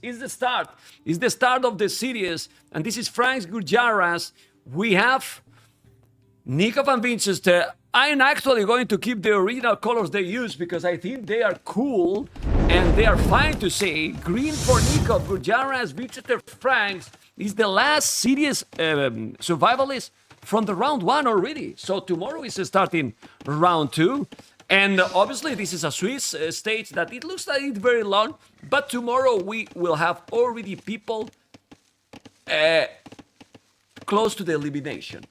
is the start. It's the start of the series, and this is Frank's Gurjaras. We have NICOV and Winchester. I'm actually going to keep the original colors they use because I think they are cool and they are fine to see. Green for NICOV, Gurjaras, Winchester, Franks is the last series survivalist from the round 1 already. So tomorrow is starting round 2. And obviously this is a Swiss stage that it looks like it's very long, but tomorrow we will have already people close to the elimination.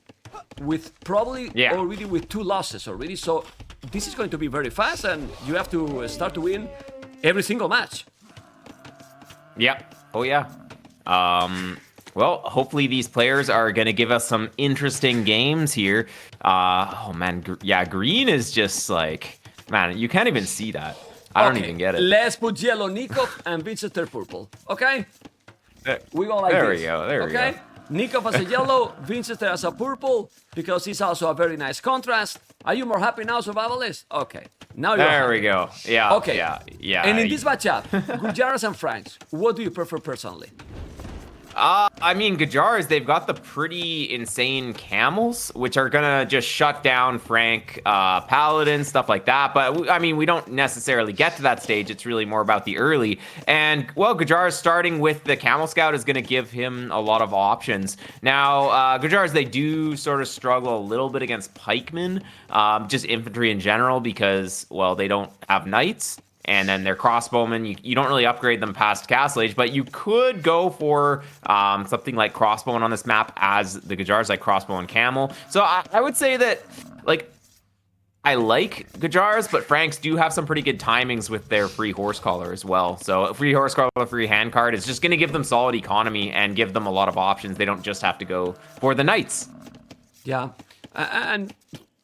With probably already with 2 losses already. So this is going to be very fast and you have to start to win every single match. Yeah. Oh, yeah. Well, hopefully these players are going to give us some interesting games here. Oh, man. Yeah, green is just like... Man, you can't even see that. I don't even get it. Let's put yellow NICOV and Winchester purple. Okay? We go like there this. We go. There we go. NICOV as a yellow, Winchester as a purple, because it's also a very nice contrast. Are you more happy now, survivalist? Okay. Now you're There happy. we go. Yeah. Okay. Yeah. And in this matchup, Gurjaras and Franks, what do you prefer personally? I mean, Gajars, they've got the pretty insane camels, which are gonna just shut down Frank, Paladin, stuff like that. But I mean, we don't necessarily get to that stage. It's really more about the early. And well, Gajars starting with the Camel Scout is gonna give him a lot of options. Now, Gajars, they do sort of struggle a little bit against pikemen, just infantry in general, because well, they don't have knights. And then their crossbowmen, you don't really upgrade them past Castle Age, but you could go for something like crossbowman on this map as the Gajars, like crossbow and camel. So I would say that, like, I like Gajars, but Franks do have some pretty good timings with their free horse collar as well. So a free horse collar, free hand card is just going to give them solid economy and give them a lot of options. They don't just have to go for the knights. Yeah, and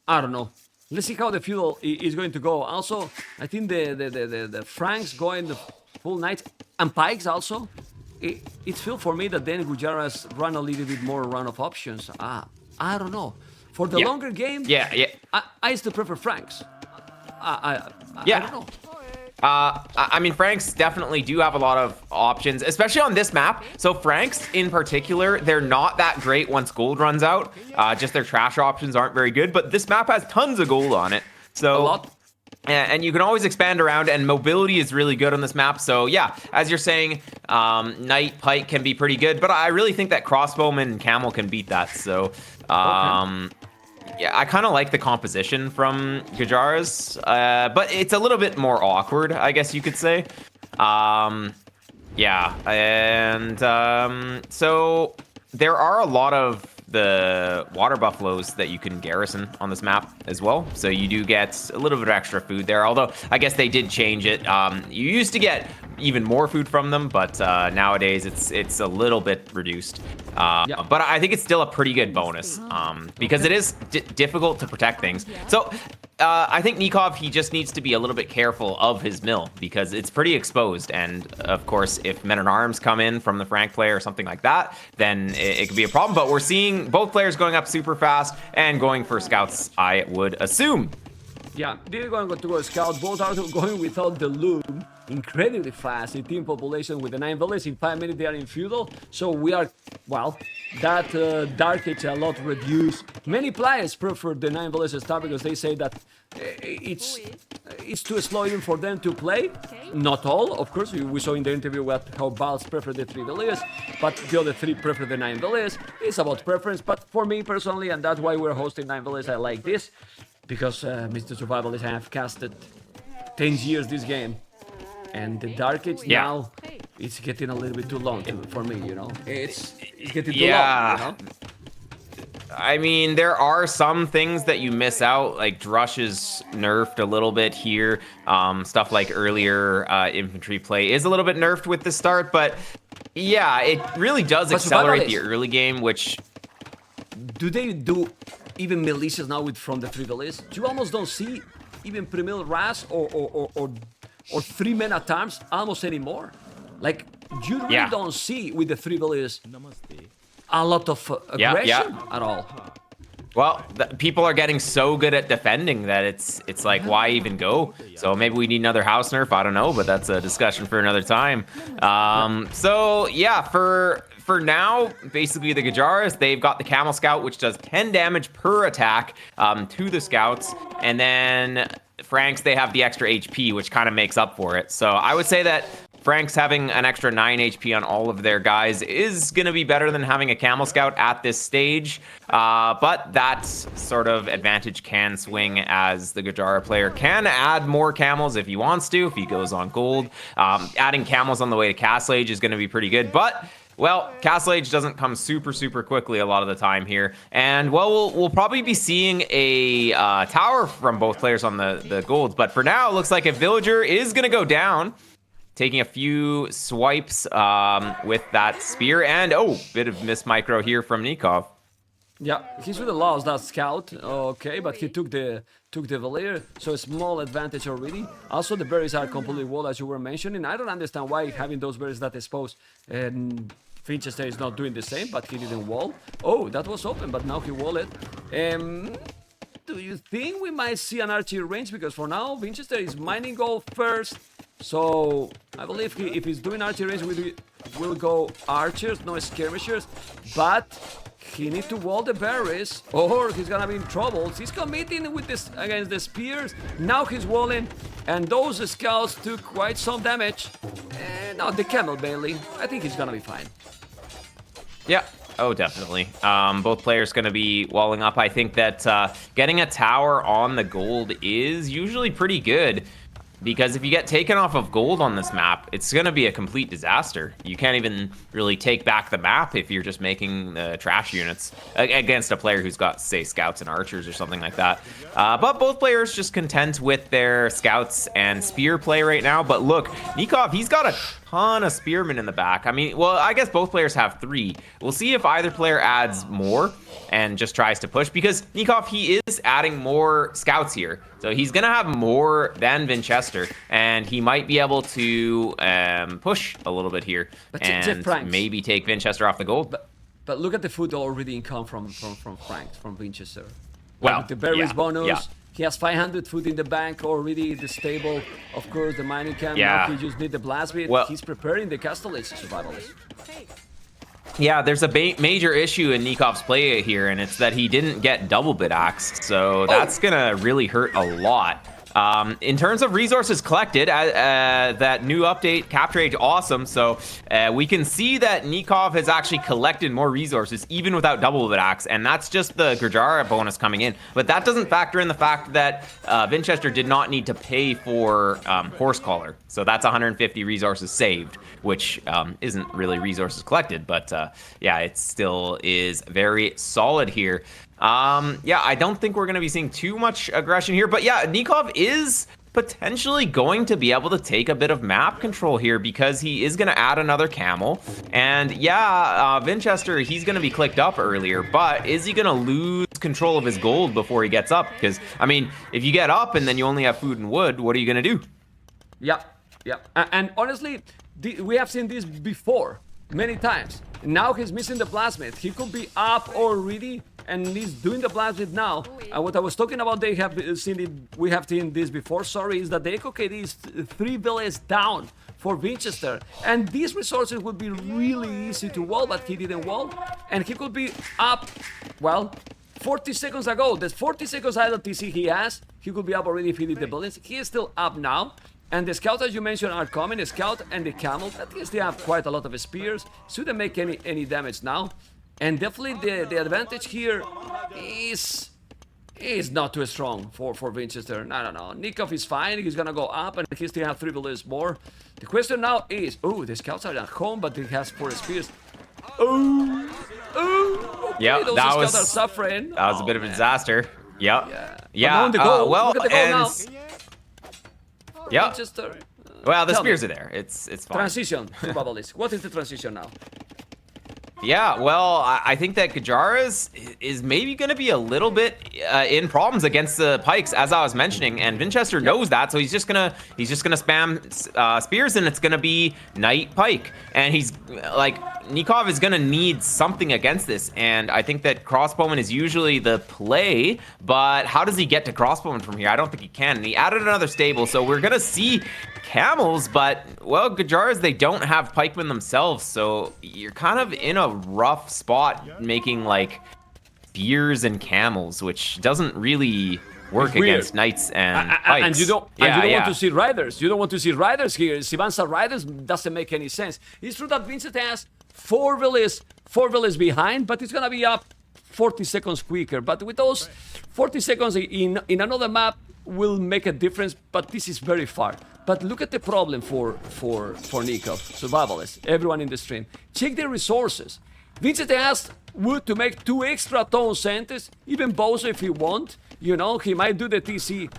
I don't know. Let's see how the feudal is going to go. Also, I think the Franks going the full knights and pikes also. It's feel for me that then Gujaras run a little bit more run of options. I don't know. For the longer game, I still prefer Franks. I don't know. I mean, Franks definitely do have a lot of options, especially on this map. So Franks in particular, they're not that great once gold runs out. Just their trash options aren't very good, but this map has tons of gold on it. So a lot. And you can always expand around, and mobility is really good on this map. So yeah, as you're saying, Knight, Pike can be pretty good, but I really think that Crossbowman and Camel can beat that. So yeah, I kind of like the composition from Gajars, but it's a little bit more awkward, I guess you could say. Yeah, and so there are a lot of the water buffaloes that you can garrison on this map as well. So you do get a little bit of extra food there, although I guess they did change it. You used to get even more food from them, but nowadays it's a little bit reduced. But I think it's still a pretty good bonus because it is difficult to protect things. So I think NICOV, he just needs to be a little bit careful of his mill because it's pretty exposed. And of course, if men-at-arms come in from the Frank player or something like that, then it could be a problem. But we're seeing both players going up super fast and going for scouts, I would assume. Yeah, they're going to go scout. Both are going without the loom. Incredibly fast in team population with the 9 villages. In 5 minutes, they are in feudal. So we are, well, that Dark Age a lot reduced. Many players prefer the 9 villages start because they say that it's too slow even for them to play. Not all, of course. We saw in the interview how Bals prefer the 3 villages, but the other 3 prefer the 9 villages. It's about preference, but for me personally, and that's why we're hosting 9 villages, I like this. Because Mr. Survivalist, I have casted 10 years this game. And the Dark Age now, it's getting a little bit too long for me, you know? It's getting too long, you know? I mean, there are some things that you miss out, like Drush is nerfed a little bit here. Stuff like earlier infantry play is a little bit nerfed with the start, but yeah, it really does accelerate the early game, which... Do they do even militias now from the 3 villages? You almost don't see even Premil Ras or 3 men at arms almost anymore. Like, you really don't see with the 3 villages a lot of aggression at all. Well, people are getting so good at defending that it's like, why even go? So maybe we need another house nerf. I don't know, but that's a discussion for another time. So yeah, for now, basically the Gajaras, they've got the Camel Scout, which does 10 damage per attack to the scouts, and then Franks, they have the extra HP, which kind of makes up for it. So I would say that Franks having an extra 9 HP on all of their guys is going to be better than having a Camel Scout at this stage. But that sort of advantage can swing, as the Gajara player can add more camels if he wants to, if he goes on gold. Adding camels on the way to Castle Age is going to be pretty good. But well, Castle Age doesn't come super quickly a lot of the time here. And, well, we'll probably be seeing a tower from both players on the golds. But for now, it looks like a villager is going to go down, taking a few swipes with that spear. And, oh, bit of miss micro here from NICOV. Yeah, he should have lost that scout, okay, but he took the Valier, so a small advantage already. Also, the berries are completely walled, as you were mentioning. I don't understand why having those berries that exposed and Winchester is not doing the same, but he didn't wall. Oh, that was open, but now he walled it. Do you think we might see an archery range? Because for now, Winchester is mining gold first. So I believe if he's doing archery range, we'll go archers, no skirmishers. But he needs to wall the berries, or he's gonna be in trouble. He's committing with this against the spears. Now he's walling, and those scouts took quite some damage. And now the camel Bailey. I think he's gonna be fine. Yeah. Oh, definitely. Both players going to be walling up. I think that getting a tower on the gold is usually pretty good, because if you get taken off of gold on this map, it's going to be a complete disaster. You can't even really take back the map if you're just making the trash units against a player who's got, say, scouts and archers or something like that. But both players just content with their scouts and spear play right now. But look, NICOV, he's got a ton of spearmen in the back. I mean, well, I guess both players have 3. We'll see if either player adds more and just tries to push, because NICOV, he is adding more scouts here. So he's going to have more than Vinchester, and he might be able to push a little bit here and maybe take Vinchester off the gold. But look at the food already income from Franks, from Winchester. Well, with the berries bonus. Yeah. He has 500 food in the bank already, the stable, of course, the mining camp. Yeah. Now he just need the blast bit. Well, he's preparing the Castle Age survivalist. Yeah, there's a major issue in NICOV's play here, and it's that he didn't get double bit axed, so that's gonna really hurt a lot. In terms of resources collected, that new update, Capture Age, awesome. So we can see that NICOV has actually collected more resources, even without double bit axe, and that's just the Gurjara bonus coming in. But that doesn't factor in the fact that Vinchester did not need to pay for Horse Collar. So that's 150 resources saved, which isn't really resources collected, but yeah, it still is very solid here. Yeah, I don't think we're going to be seeing too much aggression here, but yeah, NICOV is potentially going to be able to take a bit of map control here, because he is going to add another camel. And yeah, Vinchester, he's going to be clicked up earlier, but is he going to lose control of his gold before he gets up? Because, I mean, if you get up and then you only have food and wood, what are you going to do? Yeah, yeah. And honestly, we have seen this before many times. Now he's missing the plasmid. He could be up already, and he's doing the plasmid now. And what I was talking about, we have seen this before, sorry, is that the Echo KD is 3 villages down for Winchester. And these resources would be really easy to wall, but he didn't wall. And he could be up, well, 40 seconds ago. There's 40 seconds idle TC he has. He could be up already if he did the buildings. He is still up now. And the scouts, as you mentioned, are coming. The scout and the camel, at least they have quite a lot of spears. Shouldn't make any damage now. And definitely the advantage here is not too strong for Winchester. No. NICOV is fine. He's gonna go up, and he still has 3 villages more. The question now is, oh, the scouts are at home, but he has 4 spears. Okay, Yeah, those that scouts are suffering. That was a bit of a disaster. Yep. Yeah. Well, look at the goal now. Yeah. Winchester. Well, the spears are there. It's fine. Transition, survivalist. What is the transition now? Yeah, well, I think that Gajaras is maybe going to be a little bit in problems against the pikes, as I was mentioning, and Vinchester knows that, so he's just gonna spam spears, and it's gonna be knight pike, and he's like NICOV is gonna need something against this, and I think that crossbowman is usually the play, but how does he get to crossbowman from here? I don't think he can. And he added another stable, so we're gonna see camels, but well, Gajaras, they don't have pikemen themselves, so you're kind of in a rough spot making like spears and camels, which doesn't really work against knights and pikes. And you don't want to see riders. You don't want to see riders here. Sivansa riders doesn't make any sense. It's true that Vincent has four villas behind, but it's gonna be up 40 seconds quicker. But with those 40 seconds in another map will make a difference, but this is very far. But look at the problem for NICOV, survivalists, everyone in the stream. Check their resources. Vincent asked Wood to make 2 extra tone centers, even Bozo if he want. You know, he might do the TC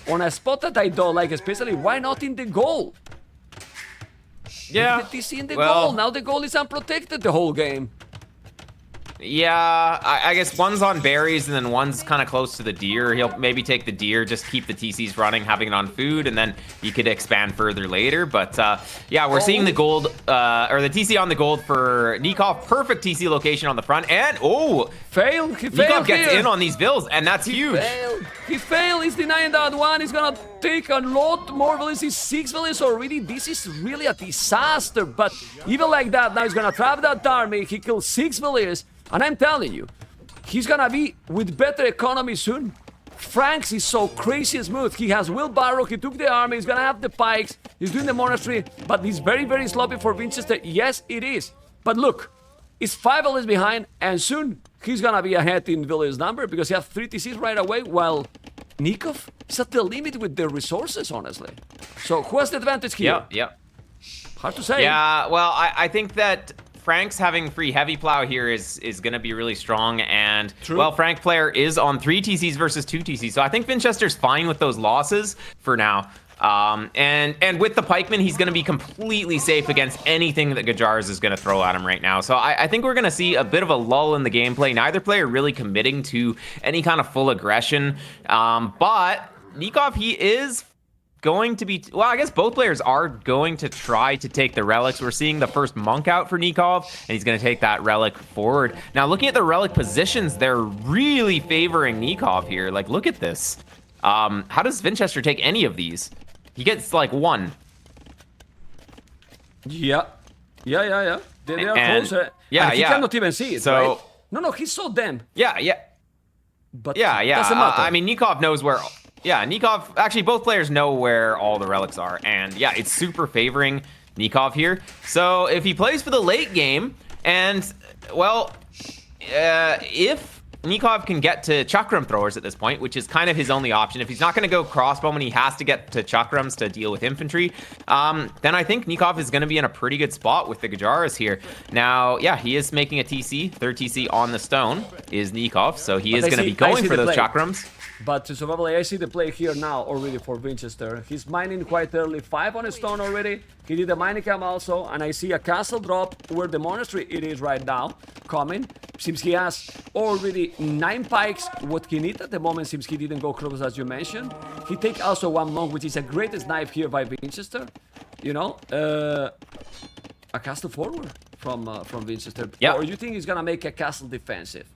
on a spot that I don't like, especially why not in the goal? Yeah. The TC in the goal. Now the goal is unprotected the whole game. Yeah, I guess one's on berries and then one's kind of close to the deer. He'll maybe take the deer, just keep the TCs running, having it on food, and then you could expand further later. But yeah, we're seeing the gold, or the TC on the gold for NICOV. Perfect TC location on the front, and failed. He failed. NICOV gets in on these bills, and that's huge. He failed. He's denying that one. He's gonna take a lot more villages. He's 6 villages already. This is really a disaster. But even like that, now he's gonna trap that army. He kills 6 villages. And I'm telling you, he's gonna be with better economy soon. Franks is so crazy smooth. He has wheelbarrow, he took the army, he's gonna have the pikes, he's doing the monastery, but he's very, very sloppy for Winchester. Yes, it is. But look, it's 5 villages behind, and soon he's gonna be ahead in village number because he has 3 TCs right away, while NICOV is at the limit with their resources, honestly. So who has the advantage here? Yeah. Hard to say. Yeah, well, I think that Frank's having free heavy plow here is going to be really strong, and well, Frank player is on 3 TCs versus 2 TCs, so I think Vinchester's fine with those losses for now. And with the pikeman, he's going to be completely safe against anything that Gajaras is going to throw at him right now. So I think we're going to see a bit of a lull in the gameplay. Neither player really committing to any kind of full aggression, but NICOV, he is going to be, well, I guess both players are going to try to take the relics. We're seeing the first monk out for NICOV, and he's going to take that relic forward. Now, looking at the relic positions, they're really favoring NICOV here. Like, look at this. How does Vinchester take any of these? He gets, like, 1. Yeah. They are closer. Yeah, and he cannot even see it, so, right? No, he saw them. Yeah. But doesn't matter. I mean, NICOV knows where... Yeah, NICOV, actually both players know where all the relics are, and yeah, it's super favoring NICOV here. So if he plays for the late game, and well, if NICOV can get to chakram throwers at this point, which is kind of his only option, if he's not going to go crossbowman, he has to get to chakrams to deal with infantry, then I think NICOV is going to be in a pretty good spot with the Gajaras here. Now, yeah, he is making a TC, 3rd TC on the stone is NICOV, so he is going to be going for those chakrams. But to survival, I see the play here now already for Winchester. He's mining quite early, 5 on a stone already. He did a mining camp also, and I see a castle drop where the monastery it is right now coming. Seems he has already 9 pikes. What he needs at the moment seems he didn't go close as you mentioned. He take also 1 monk, which is a great snipe here by Winchester. You know, a castle forward from Winchester. Yeah. Or you think he's gonna make a castle defensive?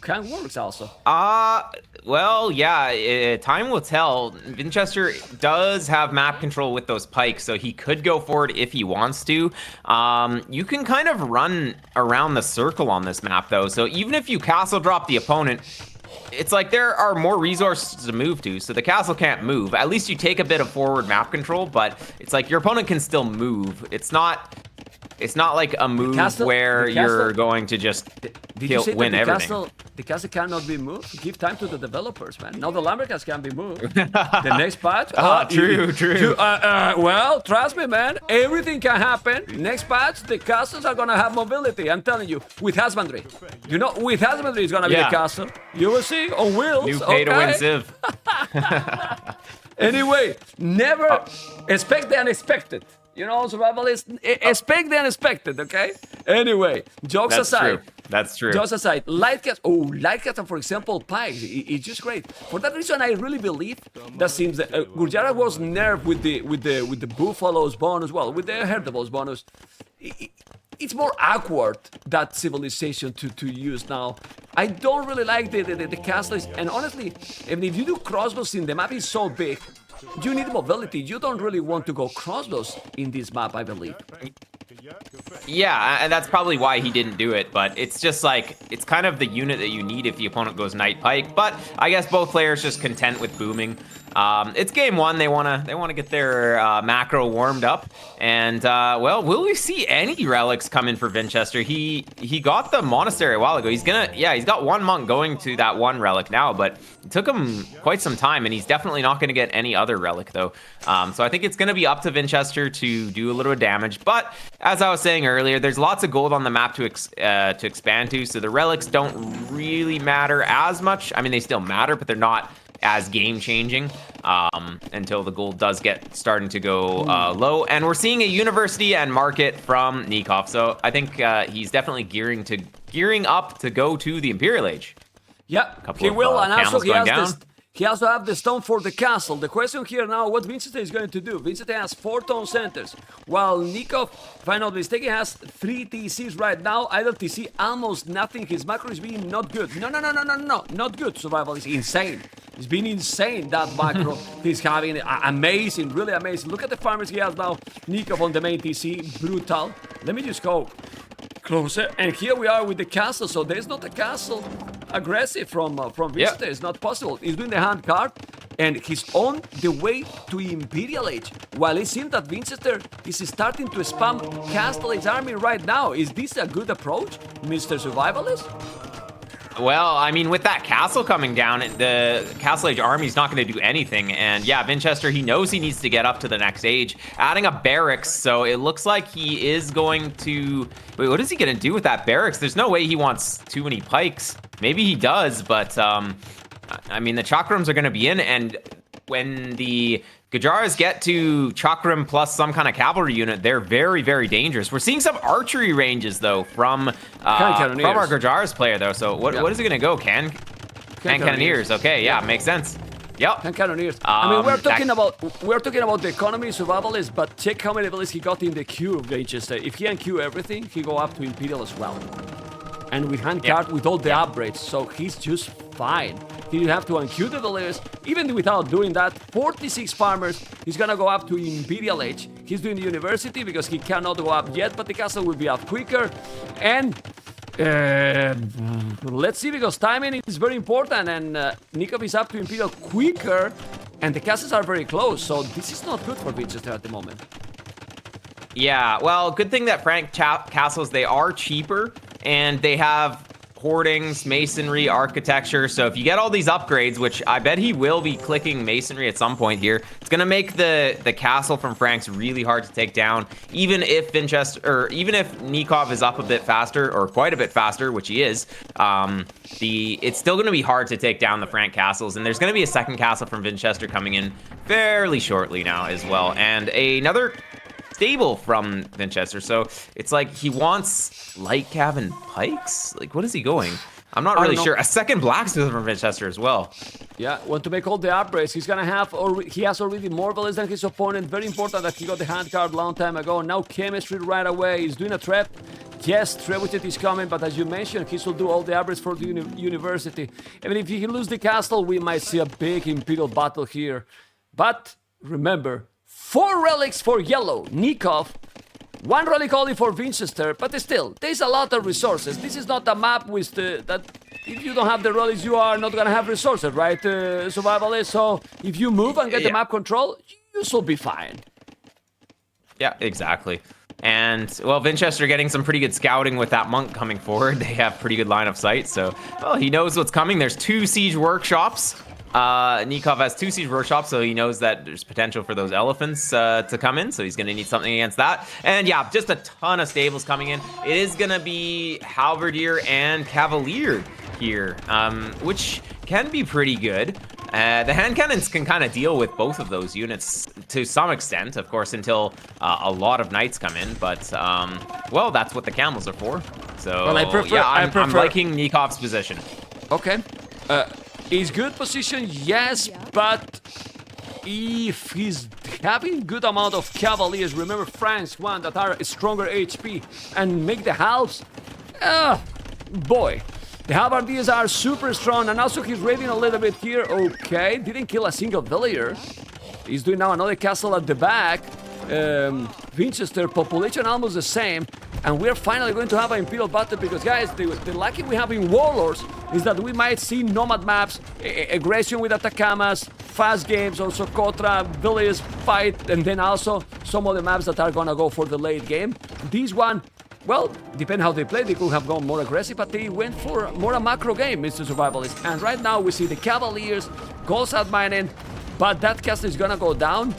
Kind of works also. Well, yeah, time will tell. Winchester does have map control with those pikes, so he could go forward if he wants to. You can kind of run around the circle on this map, though, so even if you castle drop the opponent, it's like there are more resources to move to, so the castle can't move. At least you take a bit of forward map control, but it's like your opponent can still move. It's not like a move where you're going to just win everything. The castle cannot be moved. Give time to the developers, man. Now the lumbercats can be moved. The next patch. True. Well, trust me, man. Everything can happen. Next patch, the castles are gonna have mobility. I'm telling you, with husbandry. You know, with husbandry, it's gonna be a castle. You will see on wheels. New pay to win civ. Anyway, never expect the unexpected. You know, survivalists expect the unexpected, okay? Anyway, jokes That's aside. true. That's true. Jokes aside, light cats, for example, pikes, it's just great. For that reason, I really believe that since Gurjara was nerfed with the Buffalo's bonus, well, with the Herdables bonus, it's more awkward, that civilization to use now. I don't really like the castles, and honestly, even if you do crossbows in the map is so big, you need mobility. You don't really want to go crossbows in this map, I believe. Yeah, and that's probably why he didn't do it, but it's just like, it's kind of the unit that you need if the opponent goes Knight Pike, but I guess both players just content with booming. It's game one, they wanna get their macro warmed up, and well, will we see any relics come in for Vinchester? He got the monastery a while ago. He's got one monk going to that one relic now, but it took him quite some time, and he's definitely not gonna get any other relic though. So I think it's gonna be up to Vinchester to do a little bit of damage, but as I was saying earlier, there's lots of gold on the map to expand to, so the relics don't really matter as much. I mean, they still matter, but they're not as game-changing until the gold does get starting to go low. And we're seeing a university and market from NICOV, so I think he's definitely gearing up to go to the Imperial Age. Yeah, he will, and also he also have the stone for the castle. The question here now, what Winchester is going to do? Winchester has 4 town centers, while Nikov, if I'm not mistaken, has 3 TCs right now. Idle TC, almost nothing. His macro is being not good. No, not good. Survival is insane. It's been insane, that macro. He's having amazing, really amazing. Look at the farmers he has now. Nikov on the main TC, brutal. Let me just go closer, and here we are with the castle. So there's not a castle aggressive from Winchester. It's not possible. He's doing the hand card, and he's on the way to Imperial Age. While it seems that Winchester is starting to spam Castle Age army right now. Is this a good approach, Mr. Survivalist? Well, I mean, with that castle coming down, the Castle Age army is not going to do anything. And yeah, Vinchester, he knows he needs to get up to the next age, adding a barracks. So it looks like he is going to... Wait, what is he going to do with that barracks? There's no way he wants too many pikes. Maybe he does, but I mean, the chakrams are going to be in, and when the Gajars get to chakram plus some kind of cavalry unit, they're very, very dangerous. We're seeing some archery ranges though from our Gajars player though. So what is it gonna go? Can cannoneers? Okay, yeah, makes sense. Yep. Can cannoneers. I mean, we're talking about the economy survivalist, but check how many abilities he got in the queue, Winchester. If he unqueue everything, he go up to Imperial as well. And with hand card, with all the upgrades, so he's just fine. He didn't have to unqueue the abilities. Even without doing that, 46 farmers, he's gonna go up to Imperial Age. He's doing the university because he cannot go up yet, but the castle will be up quicker. And let's see, because timing is very important, and Nikov is up to Imperial quicker, and the castles are very close, so this is not good for Winchester at the moment. Yeah, well, good thing that Frank castles, they are cheaper, and they have hoardings, masonry, architecture. So if you get all these upgrades, which I bet he will be clicking masonry at some point here, it's gonna make the castle from Frank's really hard to take down. Even if Vinchester, or even if Nikov is up a bit faster, or quite a bit faster, which he is, it's still gonna be hard to take down the Frank castles. And there's gonna be a second castle from Vinchester coming in fairly shortly now as well, and another stable from Vinchester. So it's like he wants light cav and pikes. Like, what is he going? I'm not really sure. A second blacksmith from Vinchester as well. Yeah, want to make all the upgrades. He's gonna have, or he has already more bullets than his opponent. Very important that he got the hand card long time ago. Now chemistry right away. He's doing a trap. Yes, Trebuchet is coming, but as you mentioned, he should do all the upgrades for the university. Even if he loses the castle, we might see a big Imperial battle here. But remember, 4 relics for yellow, Nikov, 1 relic only for Winchester, but still, there's a lot of resources. This is not a map with that if you don't have the relics, you are not gonna have resources, right, Survivalist? So if you move and get the map control, you should be fine. Yeah, exactly. And, well, Vinchester getting some pretty good scouting with that monk coming forward. They have pretty good line of sight, so, well, he knows what's coming. There's 2 siege workshops. Nikov has 2 siege workshops, so he knows that there's potential for those elephants to come in, so he's going to need something against that. And yeah, just a ton of stables coming in. It is going to be Halberdier and Cavalier here, which can be pretty good. The hand cannons can kind of deal with both of those units to some extent, of course, until a lot of knights come in. But, well, that's what the camels are for. So, well, I'm liking NICOV's position. Okay. Is good position, yes, but if he's having good amount of cavaliers, remember Frank's one that are stronger HP and make the halves, boy. The halberdiers are super strong, and also he's raiding a little bit here. Okay, didn't kill a single villager. He's doing now another castle at the back. Winchester, population almost the same. And we're finally going to have an Imperial battle because, guys, the lucky we have in Warlords is that we might see nomad maps, aggression with Atacamas, fast games, also Kotra, villages fight, and then also some of the maps that are gonna go for the late game. This one, well, depending how they play, they could have gone more aggressive, but they went for more a macro game, Mr. Survivalist. And right now we see the Cavaliers, goes out mining, but that castle is gonna go down.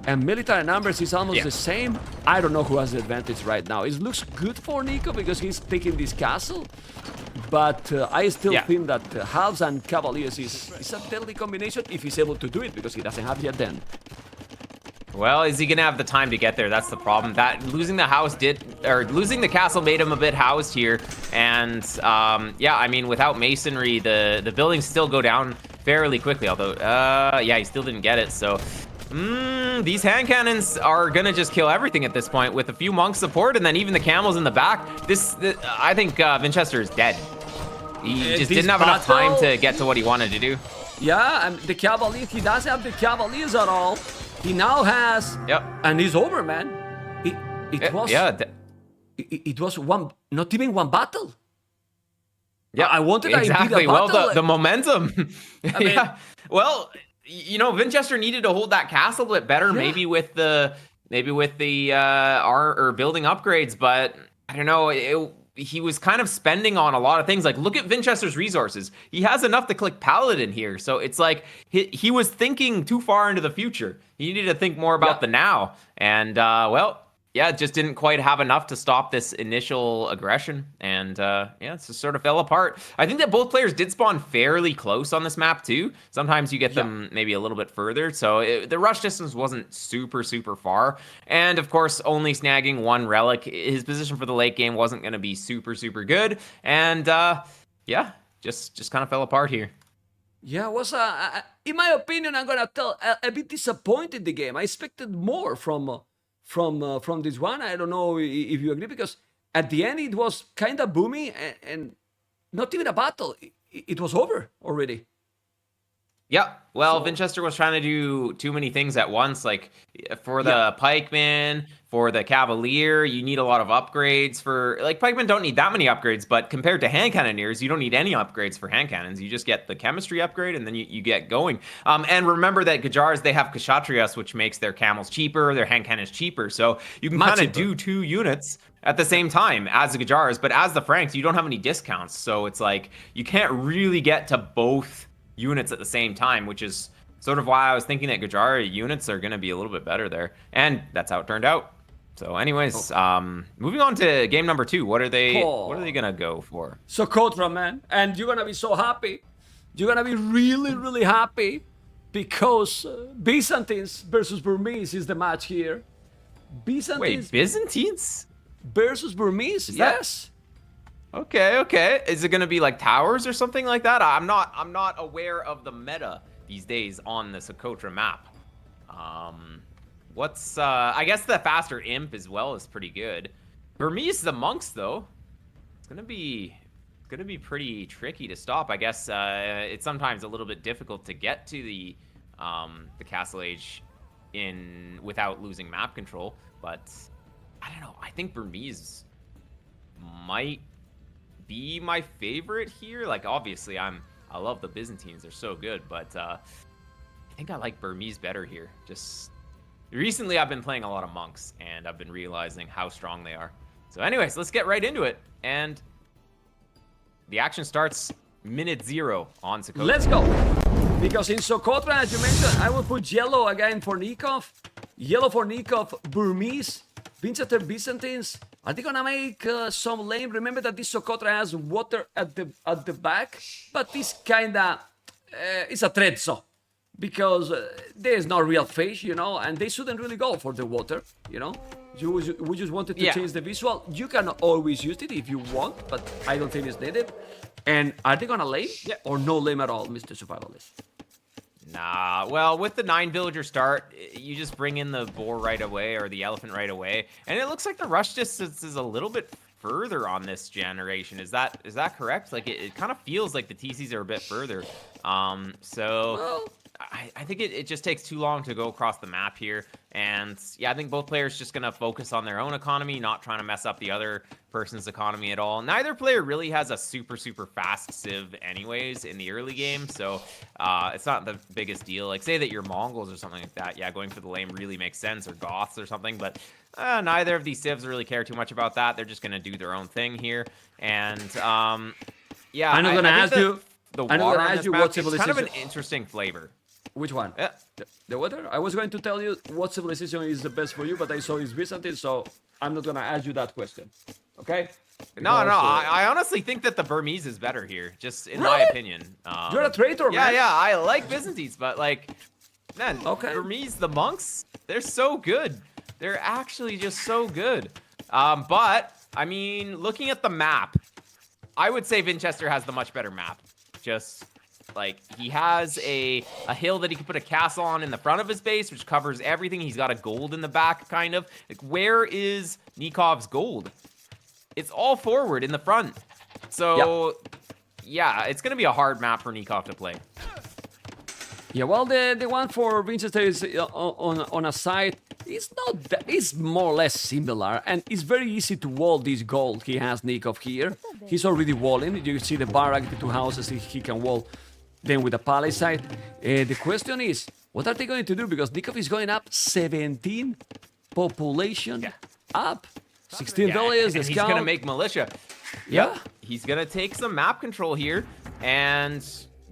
And military numbers is almost the same. I don't know who has the advantage right now. It looks good for Nico because he's taking this castle. But I still think that halves and cavaliers is a deadly combination if he's able to do it because he doesn't have yet then. Well, is he gonna have the time to get there? That's the problem. That losing the house losing the castle made him a bit housed here. And yeah, I mean, without masonry, the buildings still go down fairly quickly. Although, yeah, he still didn't get it. So. These hand cannons are gonna just kill everything at this point with a few monks support and then even the camels in the back. I think Vinchester is dead. He just didn't have enough time to get to what he wanted to do. Yeah, and the cavaliers, he doesn't have the cavaliers at all. He now has, and he's over, man. It was one, not even one battle. Yeah, I wanted exactly. Well, the momentum. I mean, well. You know, Winchester needed to hold that castle a bit better, maybe with the building upgrades, but I don't know. He was kind of spending on a lot of things. Like, look at Winchester's resources. He has enough to click Paladin here, so it's like he was thinking too far into the future. He needed to think more about the now, and well. Yeah, it just didn't quite have enough to stop this initial aggression. And yeah, it just sort of fell apart. I think that both players did spawn fairly close on this map too. Sometimes you get them maybe a little bit further. So the rush distance wasn't super, super far. And of course, only snagging one relic. His position for the late game wasn't going to be super, super good. And yeah, just kind of fell apart here. Yeah, it was, in my opinion, I'm going to tell, a bit disappointed the game. I expected more from this one. I don't know if you agree, because at the end it was kind of boomy and not even a battle. It was over already. Yeah. Well, Winchester was trying to do too many things at once. Like for the pikemen, for the cavalier, you need a lot of upgrades. For like pikemen don't need that many upgrades, but compared to hand cannoneers, you don't need any upgrades for hand cannons. You just get the chemistry upgrade and then you get going. And remember that Gajars, they have Kshatriyas, which makes their camels cheaper, their hand cannons cheaper. So you can kind of do 2 units at the same time as the Gajars, but as the Franks, you don't have any discounts. So it's like you can't really get to both units at the same time, which is sort of why I was thinking that Gajara units are going to be a little bit better there. And that's how it turned out. So anyways, moving on to game number 2. What are they going to go for? So Kotra, man, and you're going to be so happy. You're going to be really, really happy because Byzantines versus Burmese is the match here. Wait, Byzantines versus Burmese? Yes. Okay. Is it gonna be like towers or something like that? I'm not aware of the meta these days on the Socotra map. What's I guess the faster imp as well is pretty good. Burmese the monks though, it's gonna be pretty tricky to stop. I guess it's sometimes a little bit difficult to get to the castle age without losing map control. But I don't know. I think Burmese might be my favorite here. Like obviously I love the Byzantines, they're so good, but I think I like Burmese better here. Just recently I've been playing a lot of monks and I've been realizing how strong they are. So anyways, let's get right into it, and the action starts minute 0 on Socotra. Let's go, because in Socotra, as you mentioned, I will put yellow again for NICOV, yellow for NICOV, Burmese, Winchester Byzantines. Are they gonna make some lane? Remember that this Socotra has water at the back, but this kinda it's a trezzo. because there's no real fish, you know, and they shouldn't really go for the water, you know. We just wanted to change the visual. You can always use it if you want, but I don't think it's needed. And are they gonna lame or no lame at all, Mr. Survivalist? Nah, well, with the 9 villager start, you just bring in the boar right away or the elephant right away, and it looks like the rush distance is a little bit further on this generation. Is that correct? Like it kind of feels like the TCs are a bit further. So I think it just takes too long to go across the map here. And yeah, I think both players just gonna focus on their own economy, not trying to mess up the other person's economy at all. Neither player really has a super fast civ anyways in the early game, so it's not the biggest deal. Like say that you're Mongols or something like that, yeah, going for the lame really makes sense, or Goths or something, but neither of these civs really care too much about that. They're just gonna do their own thing here. And yeah, I'm not gonna ask you. The I'm not water gonna on ask this you map, what it's civilization. kind of an interesting flavor. Which one? Yeah. The water? I was going to tell you what civilization is the best for you, but I saw it's Byzantine, so I'm not gonna ask you that question. Okay? No, I honestly think that the Burmese is better here, just in my opinion. You're a traitor, man. Yeah, I like Byzantines, but like, man, Okay. Burmese, the monks, they're so good. They're actually just so good. But, I mean, looking at the map, I would say Vinchester has the much better map. Just, like, he has a hill that he can put a castle on in the front of his base, which covers everything. He's got a gold in the back, kind of. Like, where is NICOV's gold? It's all forward in the front. So, yeah, it's going to be a hard map for NICOV to play. Yeah, well, the one for Winchester is on a side. It's not that, it's more or less similar, and it's very easy to wall this gold he has, NICOV here. He's already walling. You see the barrack, the two houses he can wall. Then with the palisade. The question is, what are they going to do? Because NICOV is going up 17 population up. 16 villages, and he's going to make militia. Yeah. He's going to take some map control here and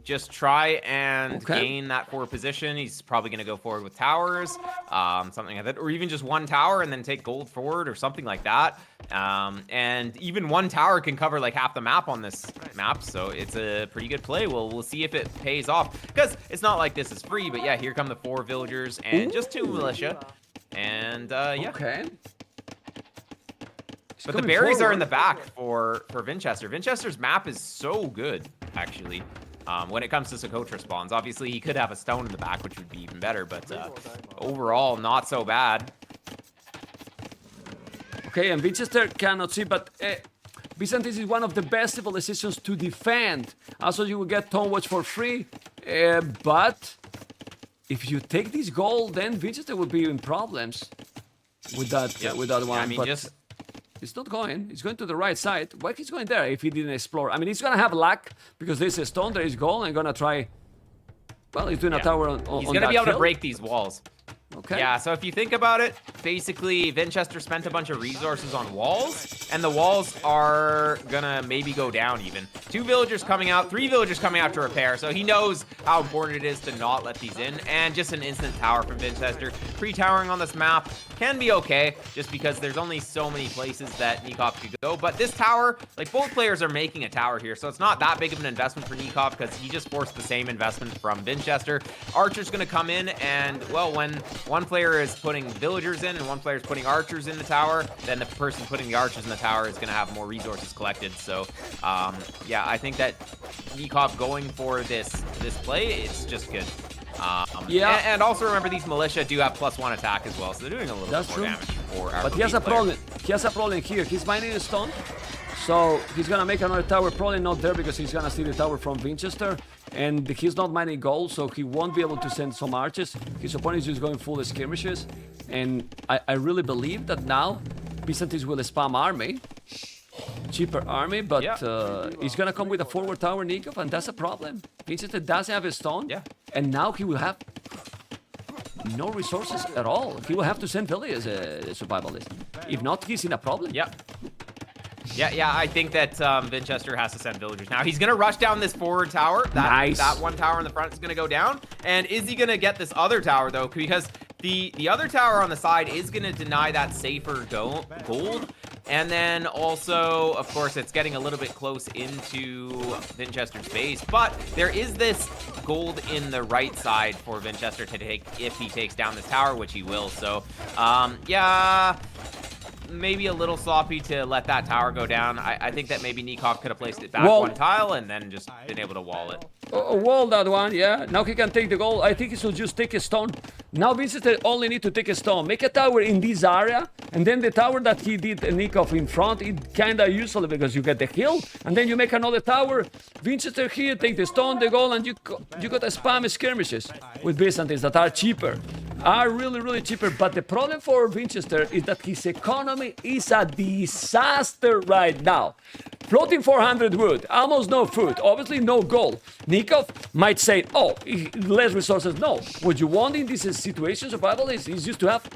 just try and gain that forward position. He's probably going to go forward with towers, something like that, or even just one tower and then take gold forward or something like that. And even one tower can cover like half the map on this map, so it's a pretty good play. We'll see if it pays off, because it's not like this is free. But yeah, here come the 4 villagers and just 2 militia, and yeah. Okay. But the berries are in the back for Vinchester. Vinchester's map is so good, actually. When it comes to Socotra spawns, obviously he could have a stone in the back, which would be even better, but overall, not so bad. Okay, and Winchester cannot see, but Byzantine is one of the best civilizations to defend. Also, you will get Tonewatch for free, but if you take this gold, then Winchester will be in problems with that with that one. I mean, but just... it's not going. It's going to the right side. Why he's going there if he didn't explore? I mean, he's gonna have luck because there's a stone, there is gold, and gonna try. Well, he's doing a tower on He's gonna be able to break these walls. Okay. Yeah, so if you think about it, basically Vinchester spent a bunch of resources on walls, and the walls are gonna maybe go down even. 2 villagers coming out, 3 villagers coming out to repair, so he knows how important it is to not let these in, and just an instant tower from Vinchester. Pre-towering on this map can be okay, just because there's only so many places that NICOV could go, but this tower, like both players are making a tower here, so it's not that big of an investment for NICOV, because he just forced the same investment from Vinchester. Archer's gonna come in, and well, when one player is putting villagers in and one player is putting archers in the tower, then the person putting the archers in the tower is going to have more resources collected. So, yeah, I think that NICOV going for this play, it's just good. Yeah. And also remember, these militia do have +1 attack as well, so they're doing a little bit more damage for our But he has a problem. He has a problem here. He's mining a stone, so he's gonna make another tower. Probably not there because he's gonna steal the tower from Winchester, and he's not mining gold, so he won't be able to send some archers. His opponent is just going full skirmishes, and I really believe that now Byzantines will spam army, cheaper army, but he's gonna come with a forward tower, NICOV, and that's a problem. Winchester doesn't have a stone, and now he will have no resources at all. He will have to send villagers as a survivalist. If not, he's in a problem. Yeah, I think that Vinchester has to send villagers. Now, he's going to rush down this forward tower. That one tower in the front is going to go down. And is he going to get this other tower, though? Because the other tower on the side is going to deny that safer gold. And then also, of course, it's getting a little bit close into Vinchester's base, but there is this gold in the right side for Vinchester to take if he takes down this tower, which he will. So, yeah, maybe a little sloppy to let that tower go down. I think that maybe NICOV could have placed it back one tile and then just been able to wall it. Wall that one, yeah. Now he can take the goal. I think he should just take a stone. Now Vincent only need to take a stone. Make a tower in this area, and then the tower that he did NICOV in front, it kinda useful because you get the hill, and then you make another tower. Winchester here, take the stone, the goal, and you gotta spam skirmishes with Byzantines that are cheaper. Are really cheaper, but the problem for Winchester is that his economy is a disaster right now. Floating 400 wood, almost no food, obviously no gold. NICOV might say, oh, less resources. No, what you want in this situation, survival is just to have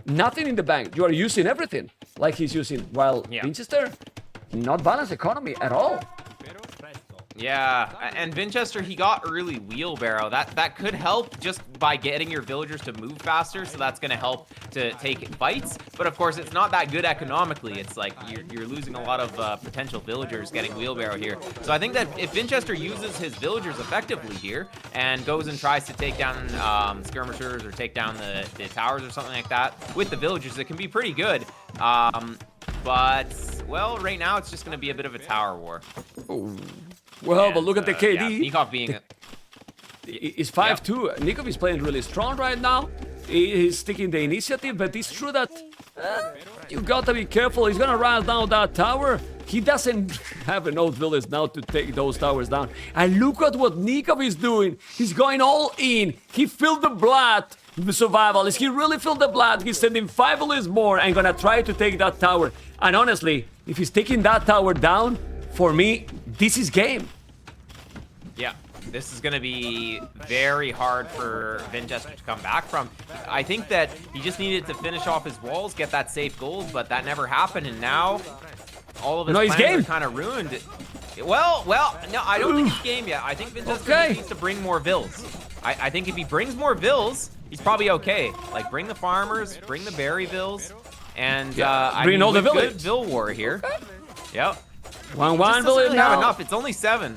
nothing in the bank. You are using everything like he's using, while Winchester, not balanced economy at all. Yeah, and Vinchester, he got early wheelbarrow. That could help just by getting your villagers to move faster, so that's going to help to take fights. But of course, it's not that good economically. It's like you're losing a lot of potential villagers getting wheelbarrow here. So I think that if Vinchester uses his villagers effectively here and goes and tries to take down skirmishers or take down the towers or something like that with the villagers, it can be pretty good. But, well, right now it's just going to be a bit of a tower war. Ooh. Well, but look at the KD. Yeah, NICOV being... It's 5-2. NICOV is playing really strong right now. He's taking the initiative, but it's true that you gotta be careful. He's gonna rise down that tower. He doesn't have enough village now to take those towers down. And look at what NICOV is doing. He's going all in. He filled the blood. The survivalist. He really filled the blood. He's sending 5 villages more and gonna try to take that tower. And honestly, if he's taking that tower down, for me, this is game. Yeah, this is going to be very hard for Vinchester to come back from. I think that he just needed to finish off his walls, get that safe gold, but that never happened, and now all of his plans are kind of ruined. Well, no, I don't think it's game yet. I think Vinchester needs to bring more vills. I think if he brings more vills, he's probably okay. Like, bring the farmers, bring the berry vills, and bring all the village. Good vill war here. Yep. 1-1 village now. Have enough. It's only 7.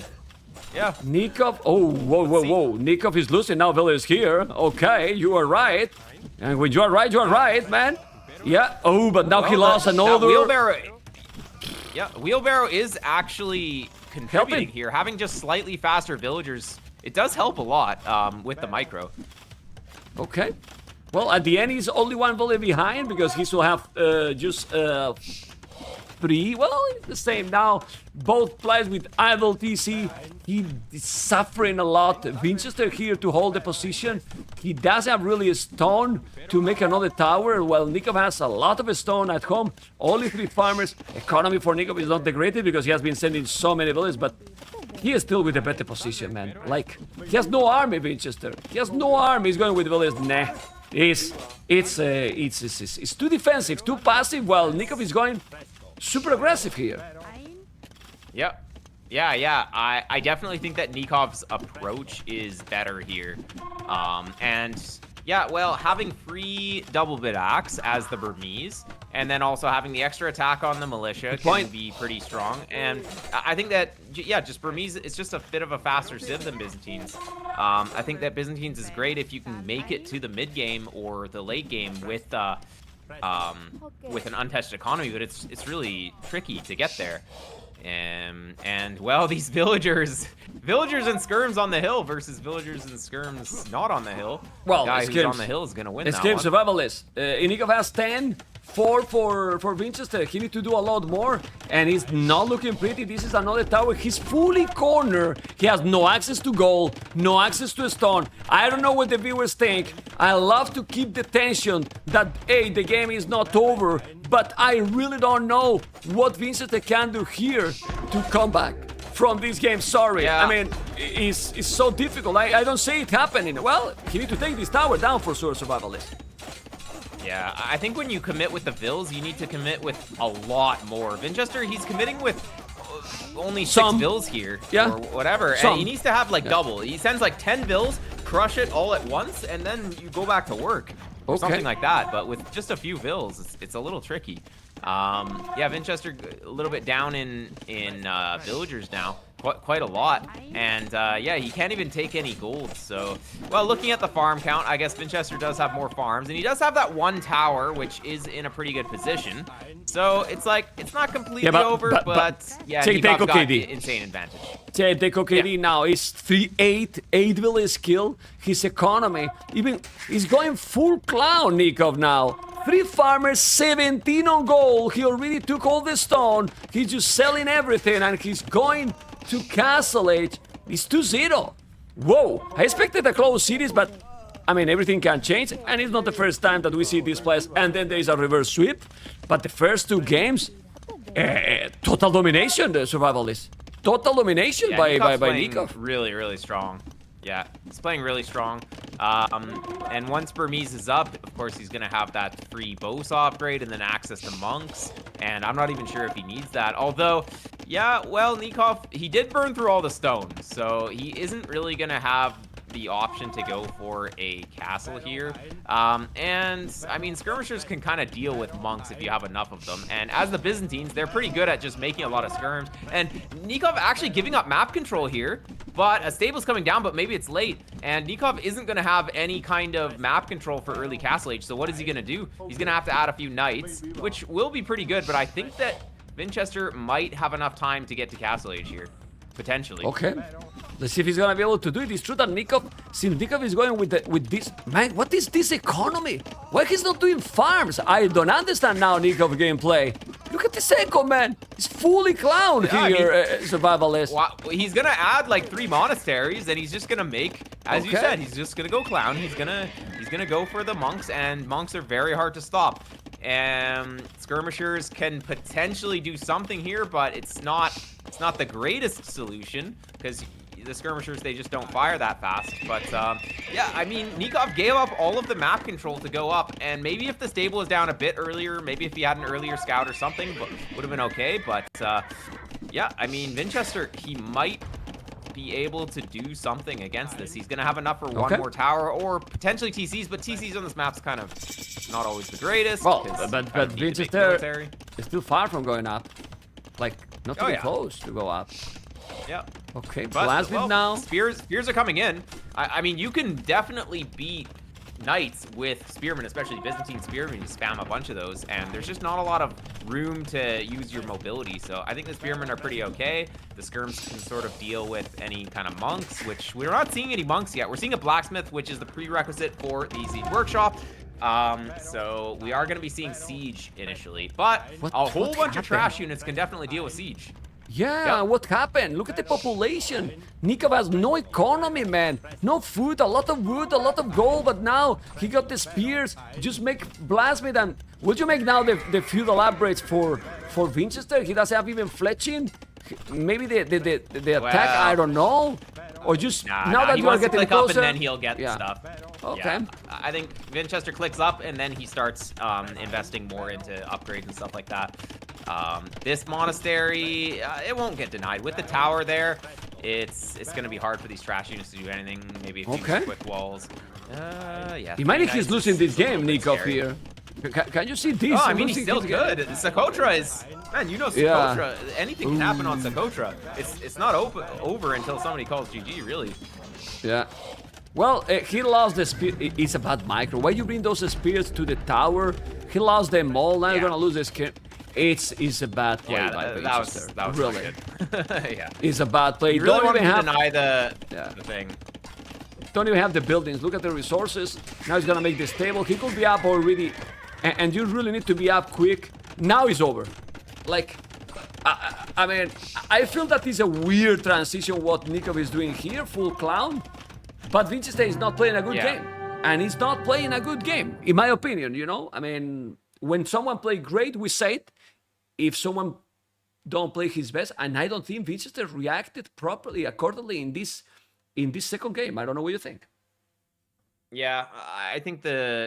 Yeah. NICOV. Oh, whoa. NICOV is losing now. Village here. Okay, you are right. And when you are right, man. Yeah. Oh, but now he lost another. Wheelbarrow. Yeah, wheelbarrow is actually contributing here. Having just slightly faster villagers, it does help a lot with the micro. Okay. Well, at the end, he's only 1 village behind because he still have just 3. Well, it's the same now. Both plays with idle TC. He is suffering a lot. Winchester here to hold the position. He does have really a stone to make another tower. Well, NICOV has a lot of stone at home. Only 3 farmers. Economy for NICOV is not the greatest because he has been sending so many villages, but he is still with a better position, man. Like, he has no army, Winchester. He has no army. He's going with villages. Nah. It's too defensive, too passive, while NICOV is going super aggressive here. Yep. Yeah. I definitely think that NICOV's approach is better here. And yeah, well, having free double bit axe as the Burmese, and then also having the extra attack on the militia can be pretty strong. And I think that, yeah, just Burmese, it's just a bit of a faster civ than Byzantines. I think that Byzantines is great if you can make it to the mid game or the late game with an untested economy, but it's really tricky to get there. And well, these villagers and skirms on the hill versus villagers and skirms not on the hill. Well, the guy who's on the hill is gonna win that one. Survivalist. NICOV has 10. 4 for Winchester. He needs to do a lot more, and he's not looking pretty. This is another tower. He's fully cornered. He has no access to gold, no access to a stone. I don't know what the viewers think. I love to keep the tension that, hey, the game is not over, but I really don't know what Winchester can do here to come back from this game. Sorry. Yeah. I mean, it's so difficult. I don't see it happening. Well, he needs to take this tower down for sure, Survivalist. Yeah, I think when you commit with the vills, you need to commit with a lot more. Winchester, he's committing with only 6 vills here, or whatever, and he needs to have like double. He sends like 10 vills, crush it all at once, and then you go back to work, or something like that. But with just a few vills, it's a little tricky. Yeah, Vinchester a little bit down in villagers now, quite a lot, and yeah, he can't even take any gold. So, well, looking at the farm count, I guess Vinchester does have more farms, and he does have that one tower, which is in a pretty good position. So it's like it's not completely over, but yeah, NICOV's got insane advantage. Deco KD now is 3-8, 8 village skill. His economy, even he's going full clown. NICOV now. 3 farmers, 17 on gold. He already took all the stone. He's just selling everything, and he's going to Castle Age. It's 2-0. Whoa! I expected a close series, but I mean, everything can change, and it's not the first time that we see this place, and then there is a reverse sweep. But the first 2 games, total domination, the survivalists. Total domination by NICOV. Really, really strong. Yeah, he's playing really strong. And once Burmese is up, of course, he's going to have that free bow saw upgrade and then access to monks. And I'm not even sure if he needs that. Although, yeah, well, NICOV, he did burn through all the stones. So he isn't really going to have the option to go for a castle here. And I mean, skirmishers can kind of deal with monks if you have enough of them. And as the Byzantines, they're pretty good at just making a lot of skirms. And NICOV actually giving up map control here, but a stable's coming down, but maybe it's late. And NICOV isn't going to have any kind of map control for early castle age. So what is he going to do? He's going to have to add a few knights, which will be pretty good. But I think that Vinchester might have enough time to get to castle age here, potentially. Okay. Let's see if he's gonna be able to do it. It's true that NICOV, since NICOV is going with this, man, what is this economy? Why he's not doing farms? I don't understand now NICOV gameplay. Look at this echo, man. He's fully clown here, survivalist. Well, he's gonna add like 3 monasteries, and he's just gonna make, as you said, he's just gonna go clown. He's gonna go for the monks, and monks are very hard to stop. And skirmishers can potentially do something here, but it's not the greatest solution because the skirmishers, they just don't fire that fast. But yeah, I mean, NICOV gave up all of the map control to go up, and maybe if the stable is down a bit earlier, maybe if he had an earlier scout or something, would have been okay. But yeah, I mean, Vinchester, he might be able to do something against this. He's gonna have enough for one more tower or potentially TCs, but TCs on this map's kind of not always the greatest. Well, but Vinchester is still far from going up. Like, not even close to go up. Yeah. Okay, Plasmid now. Spears are coming in. I mean, you can definitely beat knights with spearmen, especially Byzantine spearmen. You spam a bunch of those, and there's just not a lot of room to use your mobility. So I think the spearmen are pretty okay. The skirms can sort of deal with any kind of monks, which we're not seeing any monks yet. We're seeing a blacksmith, which is the prerequisite for the siege workshop. So we are going to be seeing siege initially, but a whole bunch of trash units can definitely deal with siege. Yeah, what happened? Look at the population. NICOV has no economy, man. No food, a lot of wood, a lot of gold, but now he got the spears. Just make Blasmid, and would you make now the feudal upgrades for Vinchester? He doesn't have even fletching. Maybe the attack, I don't know. Or just now that you are getting closer, up and then he'll get stuff. Okay. Yeah, I think Vinchester clicks up and then he starts investing more into upgrades and stuff like that. This monastery, it won't get denied. With the tower there, it's going to be hard for these trash units to do anything. Maybe a few quick walls. Yeah. He's losing this game, NICOV here. Can you see this? Oh, I mean, he's still good. Socotra is... Man, you know Socotra. Anything can happen on Socotra. It's not over until somebody calls GG, really. Yeah. Well, he lost the spear. It's a bad micro. Why you bring those spears to the tower? He lost them all. Now you're gonna lose this kid. It's a bad play by Vinchester. That was really good. Yeah. It's a bad play. You really don't even have to deny the thing. Don't even have the buildings. Look at the resources. Now he's gonna make this table. He could be up already, and you really need to be up quick. Now it's over. Like, I mean, I feel that is a weird transition what NICOV is doing here, full clown. But Vinchester is not playing a good game. And he's not playing a good game, in my opinion, you know? I mean, when someone plays great, we say it. If someone don't play his best, and I don't think Vinchester reacted properly, accordingly in this second game. I don't know what you think. Yeah, I think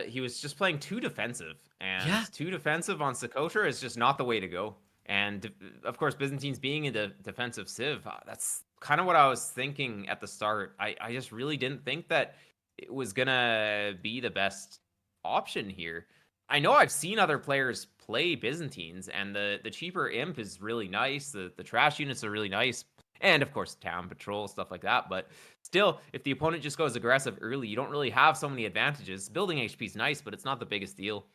he was just playing too defensive. And too defensive on Socotra is just not the way to go. And, of course, Byzantines being in the defensive civ, that's kind of what I was thinking at the start. I just really didn't think that it was going to be the best option here. I know I've seen other players play Byzantines, and the cheaper imp is really nice. The trash units are really nice, and of course town patrol, stuff like that. But still, if the opponent just goes aggressive early, you don't really have so many advantages. Building HP is nice, but it's not the biggest deal.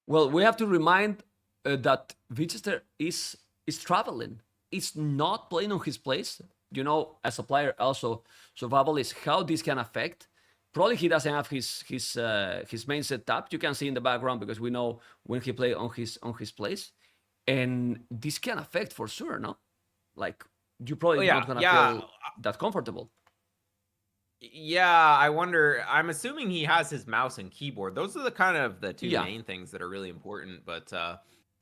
Well, we have to remind that Winchester is traveling. It's not playing on his place. You know, as a player, also survival is how this can affect. Probably he doesn't have his main set up. You can see in the background because we know when he play on his place, and this can affect for sure. No, like you probably not gonna feel that comfortable. Yeah, I wonder. I'm assuming he has his mouse and keyboard. Those are the kind of the two main things that are really important. But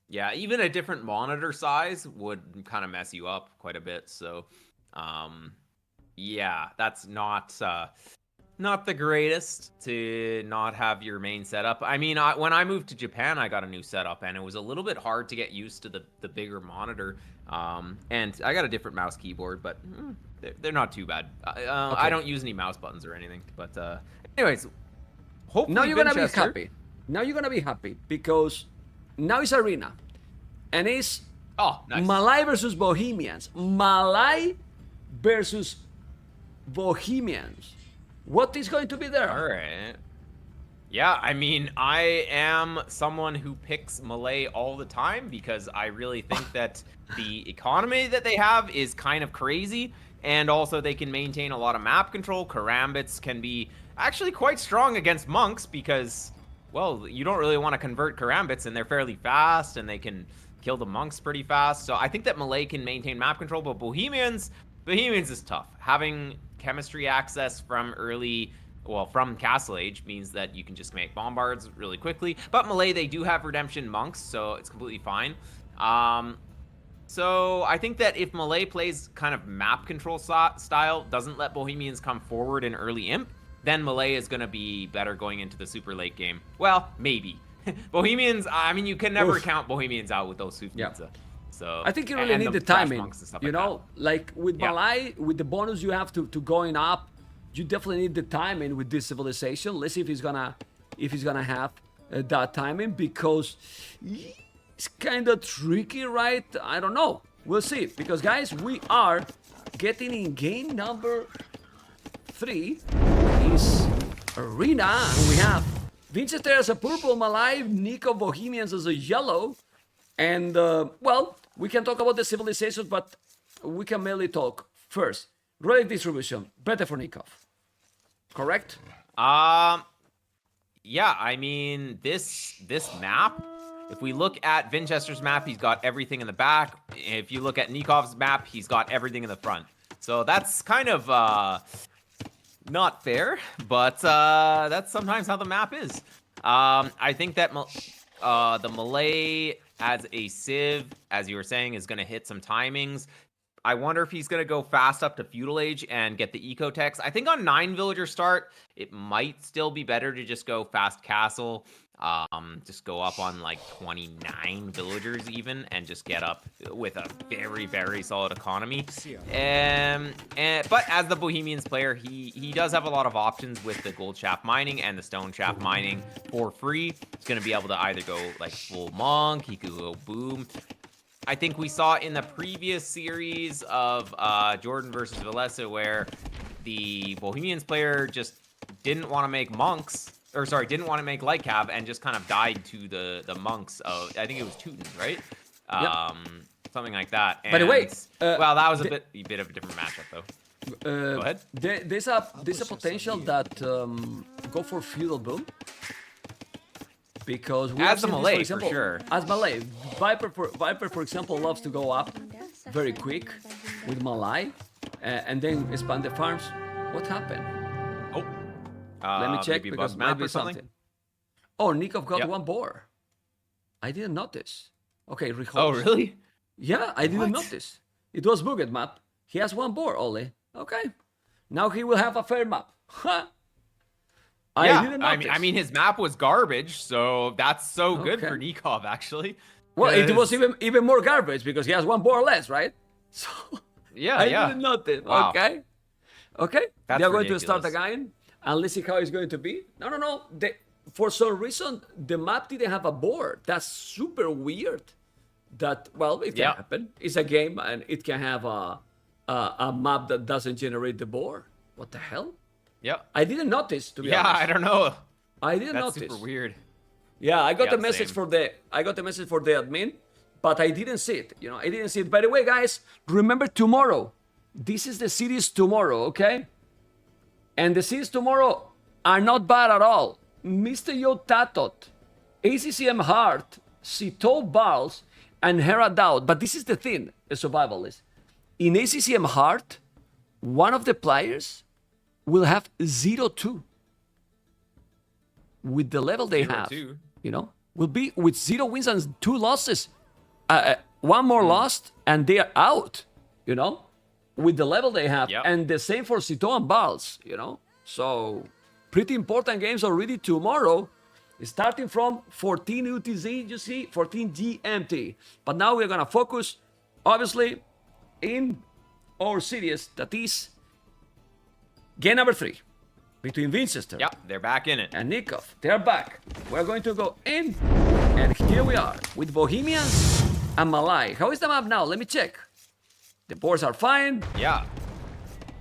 yeah, even a different monitor size would kind of mess you up quite a bit. So yeah, that's not the greatest to not have your main setup. I mean, when I moved to Japan, I got a new setup, and it was a little bit hard to get used to the bigger monitor. And I got a different mouse keyboard, but they're not too bad. Okay. I don't use any mouse buttons or anything. But anyways, hopefully now you're gonna be happy. Now you're gonna be happy because now it's arena, and it's nice. Malay versus Bohemians. Malay versus Bohemians. What is going to be there? All right. Yeah, I mean, I am someone who picks Malay all the time because I really think that the economy that they have is kind of crazy, and also they can maintain a lot of map control. Karambits can be actually quite strong against monks because, well, you don't really want to convert Karambits, and they're fairly fast, and they can kill the monks pretty fast. So I think that Malay can maintain map control, but Bohemians is tough. Having chemistry access from from Castle Age means that you can just make bombards really quickly. But Malay, they do have redemption monks, so it's completely fine. So I think that if Malay plays kind of map control style, doesn't let Bohemians come forward in early imp, then Malay is going to be better going into the super late game. Well, maybe. Bohemians, I mean, you can never count Bohemians out with those Hoof Pizza. So I think you really need the timing. You know, like with Malay, with the bonus you have to going up, you definitely need the timing with this civilization. Let's see if he's gonna have that timing, because it's kind of tricky, right? I don't know. We'll see, because guys, we are getting in game number 3 is arena, and we have Winchester as a purple, Malay, NICOV, Bohemians as a yellow, and well, we can talk about the civilizations, but we can mainly talk first. Relic distribution, better for NICOV, correct? Yeah, I mean, this map, if we look at Vinchester's map, he's got everything in the back. If you look at NICOV's map, he's got everything in the front. So that's kind of not fair, but that's sometimes how the map is. I think that the Malay as a civ, as you were saying, is going to hit some timings. I wonder if he's going to go fast up to Feudal Age and get the eco techs. I think on 9 villager start, it might still be better to just go fast castle. Just go up on like 29 villagers even, and just get up with a very, very solid economy. But as the Bohemians player, he does have a lot of options with the gold shaft mining and the stone shaft mining for free. He's going to be able to either go like full monk, he could go boom. I think we saw in the previous series of Jordan versus Valesa where the Bohemians player just didn't want to make monks, or sorry, didn't want to make light cav, and just kind of died to the monks of, I think it was Teuton, right? Something like that. And, by the way, well, that was a bit of a different matchup though. Go ahead. There's a potential that go for feudal boom. Because we as the Malay, this, for example, for sure. As Malay, Viper, for example, loves to go up very quick with Malay, and then expand the farms. What happened? Oh, let me check, because might be something. Oh, NICOV got one boar. I didn't notice. Okay, rehost. Oh, really? Yeah, I didn't notice. It was bugged map. He has one boar only. Okay, now he will have a fair map. I mean, his map was garbage, so that's so good for NICOV, actually. Well, it was even more garbage because he has one boar less, right? So I didn't notice. Wow. Okay. That's They're going to start again, and let's see how it's going to be. No. for some reason, the map didn't have a board. That's super weird. That, well, it can happen. It's a game, and it can have a map that doesn't generate the board. What the hell? Yep. I didn't notice, to be honest. Yeah, I don't know. I didn't That's notice. super weird. Yeah, I got the Yeah, message same. for the admin, but I didn't see it. You know, I didn't see it. By the way, guys, remember tomorrow. This is the series tomorrow, okay? And the series tomorrow are not bad at all. Mr. Yo Tatot, ACCM Hart, Cito Barles, and Hera Dowd. But this is the thing, a survivalist. In ACCM Hart, one of the players will have 0-2. With the level they have, 0-2. you know, will be with 0 wins and 2 losses. One more lost, and they are out, you know, with the level they have. Yep. And the same for Cito and Barles, you know. So, pretty important games already tomorrow, starting from 14 UTC, you see, 14 GMT. But now we're going to focus, obviously, in our series, that is game number 3 between Winchester Yep, they're back in it. and NICOV. They're back. We're going to go in, and here we are with Bohemians and Malay. How is the map now? Let me check. The boards are fine Yeah.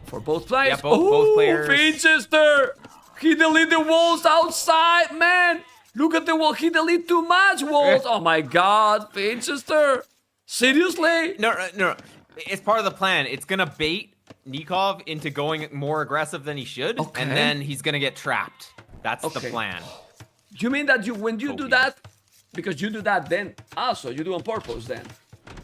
for both players. Yeah, both players. Winchester! He deleted the walls outside, man! Look at the wall. He deleted too much walls. Oh my God, Winchester! Seriously? No. It's part of the plan. It's gonna bait NICOV into going more aggressive than he should, Okay. and then he's gonna get trapped. That's the Okay. plan. You mean that when you do Okay. that, because you do that then, also you do on purpose then,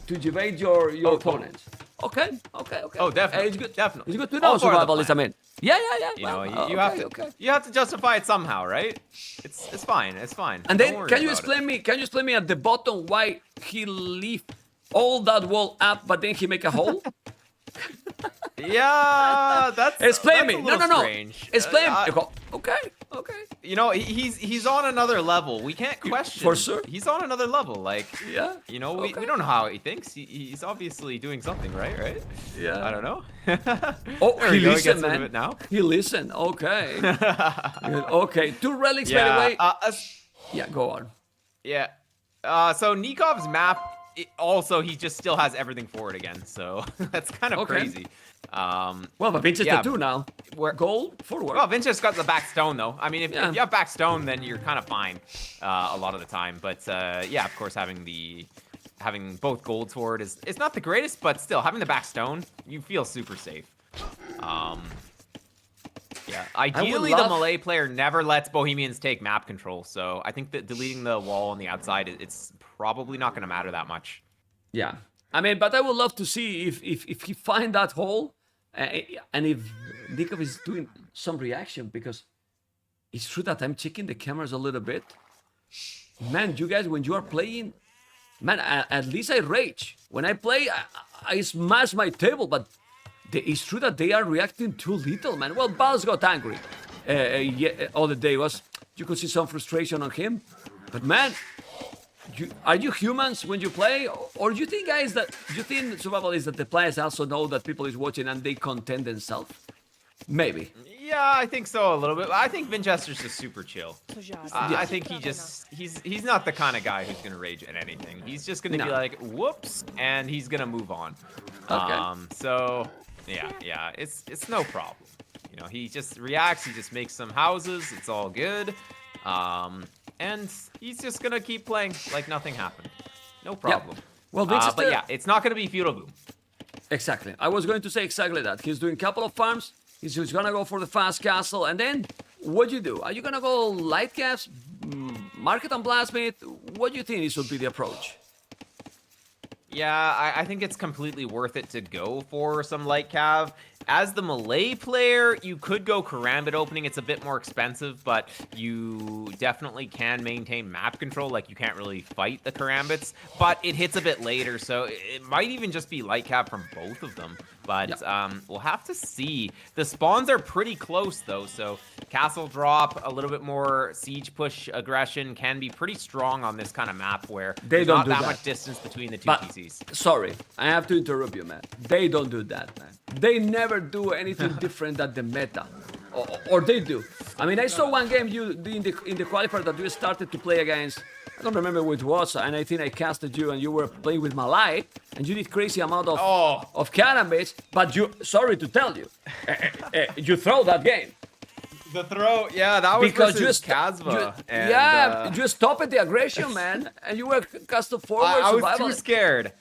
to evade your opponent. Okay. Oh, definitely, It's good. definitely. It's good to know, All part of the survivalist. I plan. mean, yeah. You know, Well, you have to you have to justify it somehow, right? It's fine. It's fine. And Don't then, worry can you about explain me? Can you explain me at the bottom why he left all that wall up, but then he make a hole? it. Yeah, that's Explain that's me. a little No. strange. Explain. Okay. Okay. You know, he's on another level. We can't question. For sure. He's on another level. Like, Yeah. you know, Okay. we don't know how he thinks. He's obviously doing something, right? Yeah. I don't know. Oh, There he we go, listened, gets rid of man. it now. He listened. Okay. Good. Okay. 2 relics, by the way. Yeah, go on. Yeah. So NICOV's map, he just still has everything for it again. So that's kind of Okay. crazy. Well, but Winchester Yeah. too now. Gold forward. Well, Vince's got the back stone though. I mean, if Yeah. you have back stone, then you're kind of fine a lot of the time. But yeah, of course, having both golds for it is not the greatest, but still having the back stone, you feel super safe. Yeah, ideally the Malay player never lets Bohemians take map control, so I think that deleting the wall on the outside, it's probably not going to matter that much. Yeah. I mean, but I would love to see if he find that hole, and if NICOV is doing some reaction, because it's true that I'm checking the cameras a little bit. Man, you guys, when you are playing, man, at least I rage. When I play, I smash my table, but it's true that they are reacting too little, man. Well, Bals got angry all the day. You could see some frustration on him. But man, are you humans when you play? Or do you think, guys, survival is that the players also know that people is watching and they content themselves? Maybe. Yeah, I think so a little bit. I think Vinchester's just super chill. I think he's not the kind of guy who's gonna rage at anything. He's just gonna be like, whoops, and he's gonna move on. Okay. So yeah, it's no problem. You know, he just reacts. He just makes some houses. It's all good. And he's just gonna keep playing like nothing happened. No problem. Well, Vinchester, but yeah, it's not gonna be feudal boom. Exactly. I was going to say exactly that. He's doing a couple of farms. He's just gonna go for the fast castle, and then what do you do? Are you gonna go light caps, market and blacksmith? What do you think this would be the approach? Yeah, I think it's completely worth it to go for some light cav. As the Malay player, you could go Karambit opening. It's a bit more expensive, but you definitely can maintain map control. Like, you can't really fight the Karambits, but it hits a bit later, so it might even just be light cav from both of them. But we'll have to see. The spawns are pretty close, though, so castle drop, a little bit more siege push aggression can be pretty strong on this kind of map where there's not that much distance between the two PCs. Sorry, I have to interrupt you, man. They don't do that, man. They never do anything different than the meta. or they do. I mean, I saw one game you in the qualifier that you started to play against. I don't remember who it was, and I think I casted you, and you were playing with Malai, and you did crazy amount of carambits. But you, sorry to tell you, you throw that game. The throw, yeah, that was because versus Kazma. You stopped the aggression, man, and you were custom forward. I was too scared.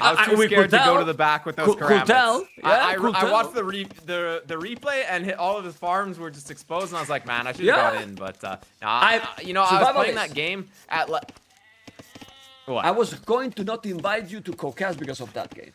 I was too scared to go to the back with those karambits. I watched the replay, and all of his farms were just exposed, and I was like, man, I should have got in. But I was playing that game at what? I was going to not invite you to CoCast because of that game.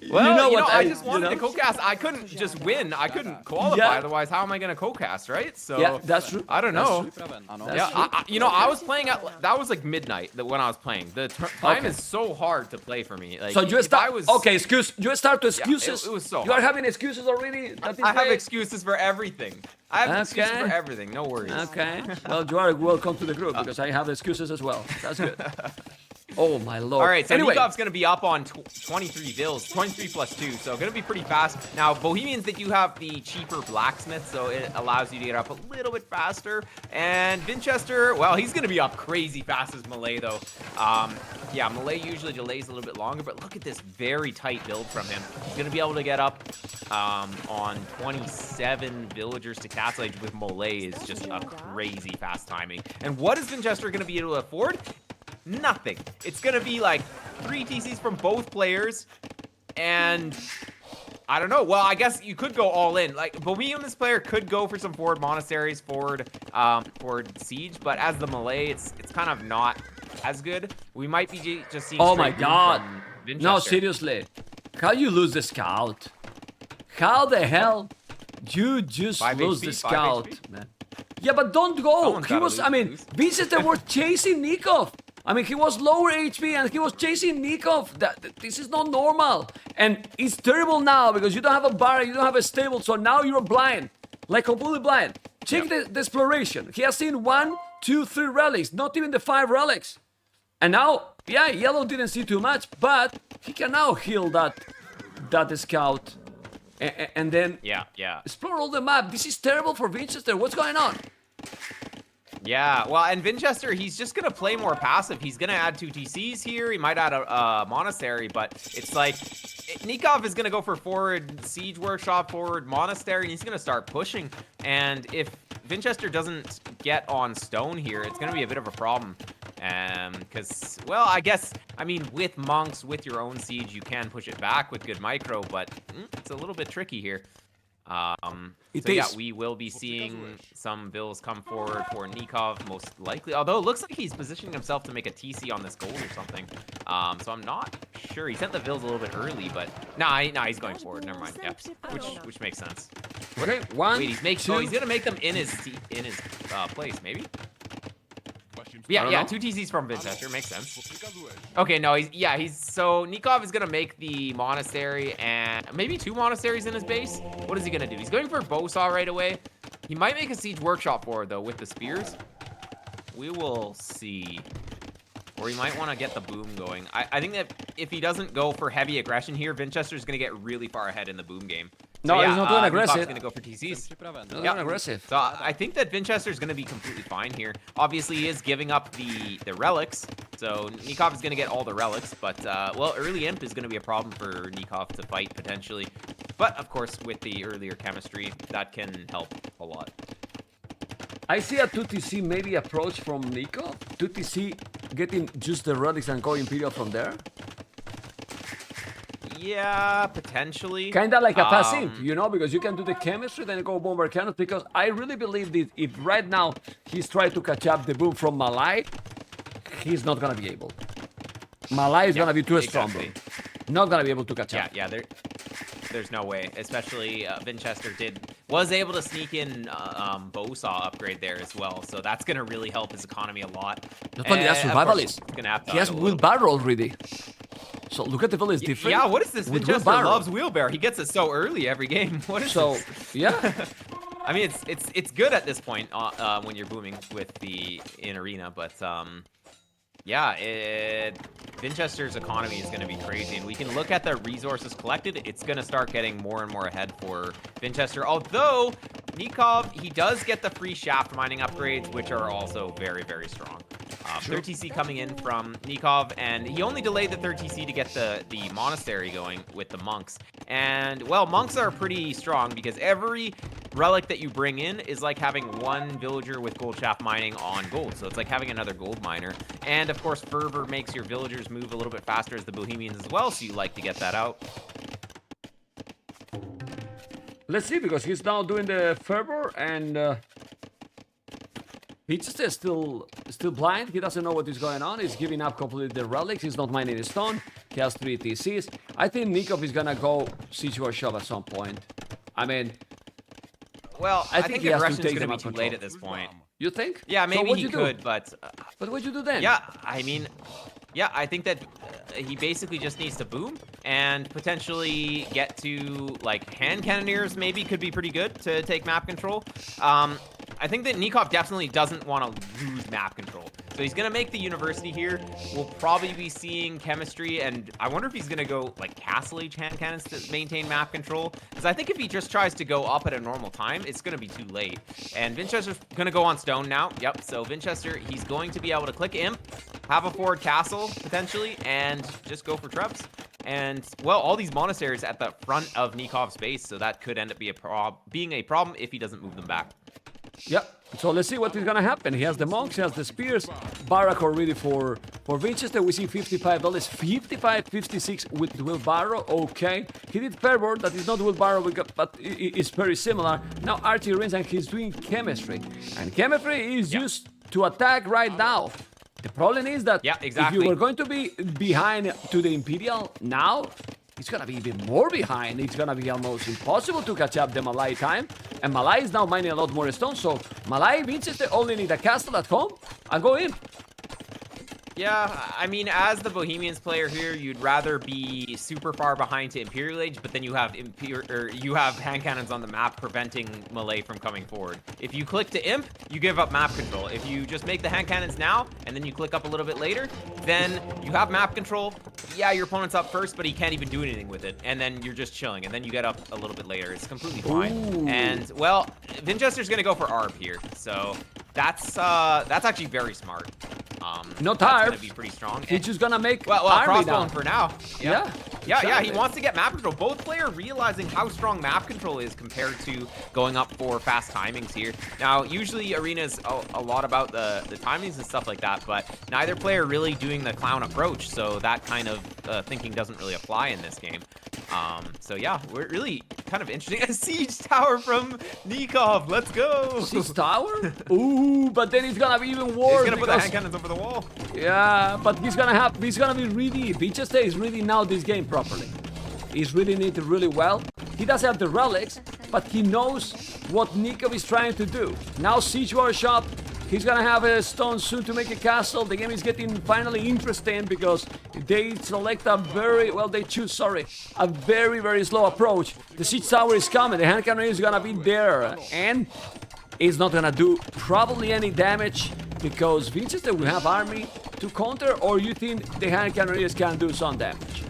Well, I just wanted to co-cast. I couldn't just win. I couldn't qualify. Otherwise, how am I going to co-cast, right? So yeah, that's true. I don't know. I was playing at that was like midnight when I was playing. The time is so hard to play for me. Like, so you start. You start to excuses. It was so. You are having excuses already. I have excuses for everything. I have excuses for everything. No worries. Okay. Well, you are welcome to the group because I have excuses as well. That's good. Oh my lord. All right, so NICOV's going to be up on 23 bills, 23 plus 2, so going to be pretty fast. Now, Bohemians, they do have the cheaper blacksmith, so it allows you to get up a little bit faster. And Vinchester, well, he's going to be up crazy fast as Malay, though. Yeah, Malay usually delays a little bit longer, but look at this very tight build from him. He's going to be able to get up on 27 villagers to Castle Age with Malay is just a crazy fast timing. And what is Vinchester going to be able to afford? Nothing. It's gonna be like 3 TCs from both players, and I don't know. Well, I guess you could go all in. Like Bohemian, this player could go for some forward monasteries, forward siege, but as the Malay, it's kind of not as good. We might be just seeing. Oh my god! No, seriously, how you lose the scout? How the hell you just lose the scout, man? Yeah, but don't go. He was. I mean, Vinchester were chasing NICOV. I mean, he was lower HP and he was chasing NICOV. This is not normal. And it's terrible now because you don't have a bar, you don't have a stable, so now you're blind. Like completely blind. Check the exploration. He has seen 1, 2, 3 relics, not even the 5 relics. And now, yeah, yellow didn't see too much, but he can now heal that scout. And then explore all the map. This is terrible for Vinchester. What's going on? Yeah, well, and Vinchester, he's just going to play more passive. He's going to add 2 TCs here. He might add a monastery, but it's like NICOV is going to go for forward siege workshop, forward monastery, and he's going to start pushing. And if Vinchester doesn't get on stone here, it's going to be a bit of a problem. Because, well, I guess, I mean, with monks, with your own siege, you can push it back with good micro, but it's a little bit tricky here. Yeah, we will be seeing some bills come forward for NICOV, most likely. Although it looks like he's positioning himself to make a TC on this gold or something. So I'm not sure. He sent the bills a little bit early, but nah, he's going forward. Never mind. Yeah, which makes sense. Okay, 1, wait, he's 2. he's gonna make them in his place, maybe. Yeah, 2 TCs from Vinchester, makes sense. Okay, no, so NICOV is gonna make the monastery and maybe 2 monasteries in his base. What is he gonna do? He's going for a bow saw right away. He might make a siege workshop forward though with the spears. We will see. Or he might want to get the boom going. I think that if he doesn't go for heavy aggression here, Vinchester is gonna get really far ahead in the boom game. No, he's not doing aggressive. He's going to go for TCs. Not aggressive. So I think that Vinchester is going to be completely fine here. Obviously, he is giving up the relics. So NICOV is going to get all the relics. But, well, early imp is going to be a problem for NICOV to fight, potentially. But, of course, with the earlier chemistry, that can help a lot. I see a 2TC maybe approach from NICOV. 2TC getting just the relics and going Imperial from there. Yeah, potentially. Kind of like a pass imp, you know, because you can do the chemistry, then go bomber cannons, because I really believe that if right now he's trying to catch up the boom from Malai, he's not going to be able. Malai is going to be too strong, bro. Not going to be able to catch up. Yeah, there's no way. Especially Vinchester was able to sneak in bow saw upgrade there as well, so that's going to really help his economy a lot. Not only that, survivalist. He has wheelbarrow already. So look at the village different. Yeah, what is this? Vinchester loves wheelbarrorow. He gets it so early every game. What is this? Yeah. I mean, it's good at this point when you're booming with in arena, but Yeah, Vinchester's economy is going to be crazy, and we can look at the resources collected. It's going to start getting more and more ahead for Vinchester. Although, NICOV, he does get the free shaft mining upgrades, which are also very, very strong. Third TC coming in from NICOV, and he only delayed the third TC to get the monastery going with the monks. And, well, monks are pretty strong because every relic that you bring in is like having one villager with gold shaft mining on gold. So it's like having another gold miner. And, of course, Fervor makes your villagers move a little bit faster as the Bohemians as well, so you like to get that out. Let's see, because he's now doing the Fervor, and he just is still blind. He doesn't know what is going on. He's giving up completely the relics. He's not mining the stone. He has 3 TCs. I think NICOV is gonna go siege or shove at some point. I mean, well, I think aggression is gonna be too control. late at this point. You think? Yeah, maybe so he could, but what'd you do then? Yeah, I mean, yeah, I think that he basically just needs to boom and potentially get to, like, hand cannoneers maybe could be pretty good to take map control. I think that NICOV definitely doesn't want to lose map control. So he's going to make the university here. We'll probably be seeing chemistry, and I wonder if he's going to go, like, castle age hand cannons to maintain map control. Because I think if he just tries to go up at a normal time, it's going to be too late. And Vinchester's going to go on stone now. Yep, so Vinchester, he's going to be able to click imp, have a forward castle, potentially, and just go for trebs. And, well, all these monasteries at the front of NICOV's base, so that could end up being a problem if he doesn't move them back. Yep. So let's see what is gonna happen. He has the monks, he has the spears, barrack already for Winchester. We see $55, 55, 56 with wheelbarrow. Okay. He did Fervor, that is not wheelbarrow, but it's very similar. Now Archie Rins, and he's doing chemistry. And chemistry is used to attack right now. The problem is that if you were going to be behind to the Imperial now, it's gonna be even more behind. It's gonna be almost impossible to catch up the Malay time. And Malay is now mining a lot more stone, so Malay, Winchester only need a castle at home and go in. Yeah, I mean, as the Bohemians player here, you'd rather be super far behind to Imperial Age, but then you have hand cannons on the map preventing Malay from coming forward. If you click to Imp, you give up map control. If you just make the hand cannons now, and then you click up a little bit later, then you have map control. Yeah, your opponent's up first, but he can't even do anything with it, and then you're just chilling, and then you get up a little bit later. It's completely fine. Ooh. And, well, Vinchester's gonna go for Arb here, so that's actually very smart. Not that's hard. Gonna be pretty strong. He's just gonna make crossbone for now. Yeah. Yeah, he wants to get map control. Both players realizing how strong map control is compared to going up for fast timings here. Now, usually Arena's a lot about the timings and stuff like that, but neither player really doing the clown approach, so that kind of thinking doesn't really apply in this game. So yeah, we're really kind of interesting. A siege tower from NICOV. Let's go. Siege tower? Ooh, but then it's gonna be even worse. He's gonna put the hand cannons over the wall. Yeah, but he's gonna be really. Winchester is reading now this game properly. He's reading it really well. He doesn't have the relics, but he knows what NICOV is trying to do. Now siege workshop. He's gonna have a stone soon to make a castle. The game is getting finally interesting because they select a very slow approach. The siege tower is coming. The hand cannon is gonna be there, and it's not gonna do probably any damage because Winchester will have army to counter. Or you think the hand cannoneers can do some damage?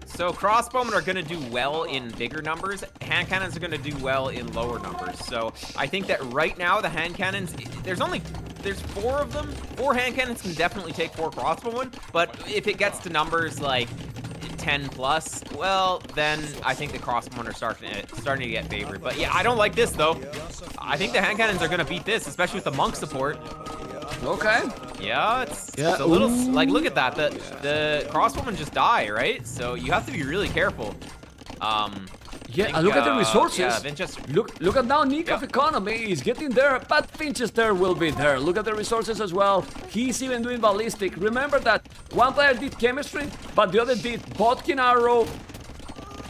So crossbowmen are going to do well in bigger numbers. Hand cannons are going to do well in lower numbers. So I think that right now the hand cannons, there's 4 of them. 4 hand cannons can definitely take 4 crossbowmen. But if it gets to numbers like 10 plus, well, then I think the crossbowmen are starting to get favored. But yeah, I don't like this though. I think the hand cannons are going to beat this, especially with the monk support. Okay. Yeah, it's a little, like, look at that. The crossbowmen just die, right? So you have to be really careful. Look at the resources. Yeah, Vinchester. Look at now NICOV economy is getting there, but Winchester will be there. Look at the resources as well. He's even doing ballistic. Remember that one player did chemistry, but the other did bodkin arrow,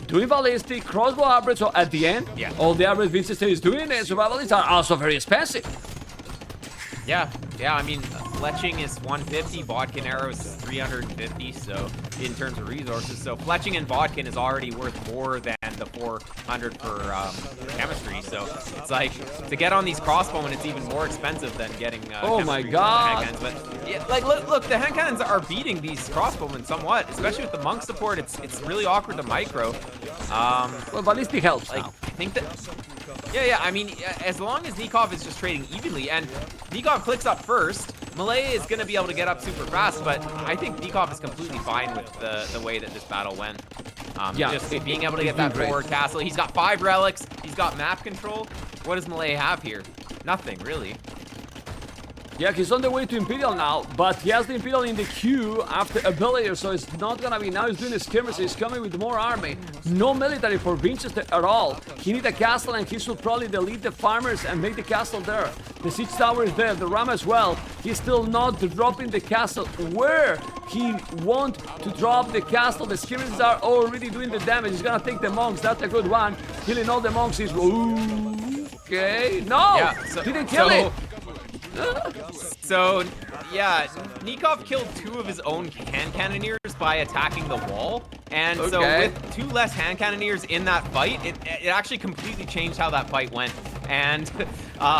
doing ballistic, crossbow average. So at the end, all the average Winchester is doing, and survivalists are also very expensive. Yeah, I mean, fletching is 150, bodkin arrow is 350, so in terms of resources. So fletching and bodkin is already worth more than the 400 for chemistry. So it's like, to get on these crossbowmen, it's even more expensive than getting oh my god. But Yeah, like look, the hand cannons are beating these crossbowmen somewhat, especially with the monk support. It's really awkward to micro. Well, ballistic helps Like now. I think that. Yeah. I mean, as long as NICOV is just trading evenly, and NICOV clicks up first, Malay is going to be able to get up super fast. But I think NICOV is completely fine with the way that this battle went. Yeah, just being able to get that forward castle. He's got 5 relics. He's got map control. What does Malay have here? Nothing really. Yeah, he's on the way to Imperial now, but he has the Imperial in the queue after a villager, so it's not gonna be now. He's doing a skirmish, he's coming with more army. No military for Winchester at all. He needs a castle, and he should probably delete the farmers and make the castle there. The siege tower is there, the ram as well. He's still not dropping the castle where he want to drop the castle. The skirmishes are already doing the damage. He's gonna take the monks, that's a good one. Killing all the monks is... Ooh, okay, no! Yeah, didn't kill it! So, yeah, NICOV killed 2 of his own hand cannoneers by attacking the wall. And so with 2 less hand cannoneers in that fight, it actually completely changed how that fight went. And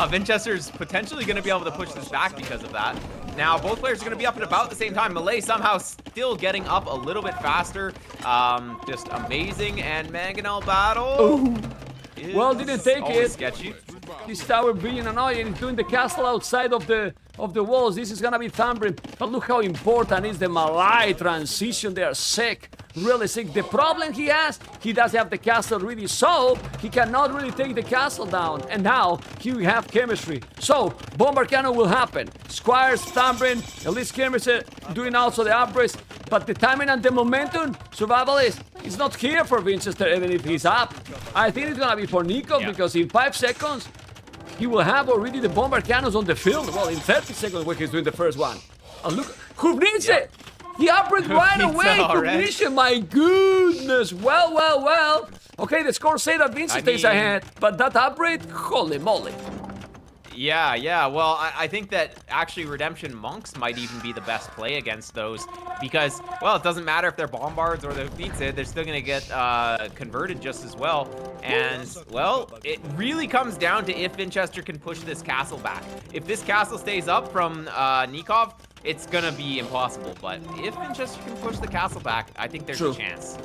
Vinchester's potentially going to be able to push this back because of that. Now, both players are going to be up at about the same time. Malay somehow still getting up a little bit faster. Just amazing. And Mangonel battle. Well, didn't take it. Sketchy. This tower being annoying, he's doing the castle outside of the walls. This is gonna be thundering. But look how important is the Malay transition. They are sick, really sick. The problem he has, he doesn't have the castle ready, so he cannot really take the castle down. And now he will have chemistry. So bomber cannon will happen. Squires, thundering, elite skirmisher doing also the upgrades. But the timing and the momentum, survivalist, is not here for Winchester, even if he's up. I think it's gonna be for NICOV because in 5 seconds, he will have already the bomber cannons on the field. Well, in 30 seconds when he's doing the first one. And look, Huvnice! He upgraded right away! Huvnice, my goodness! Well. Okay, the score say that Winchester is ahead, but that upgrade, holy moly. Yeah. Well, I think that actually Redemption Monks might even be the best play against those because, well, it doesn't matter if they're Bombards or they're Vizit, they're still going to get converted just as well. And, well, it really comes down to if Winchester can push this castle back. If this castle stays up from NICOV, it's going to be impossible. But if Winchester can push the castle back, I think there's a chance.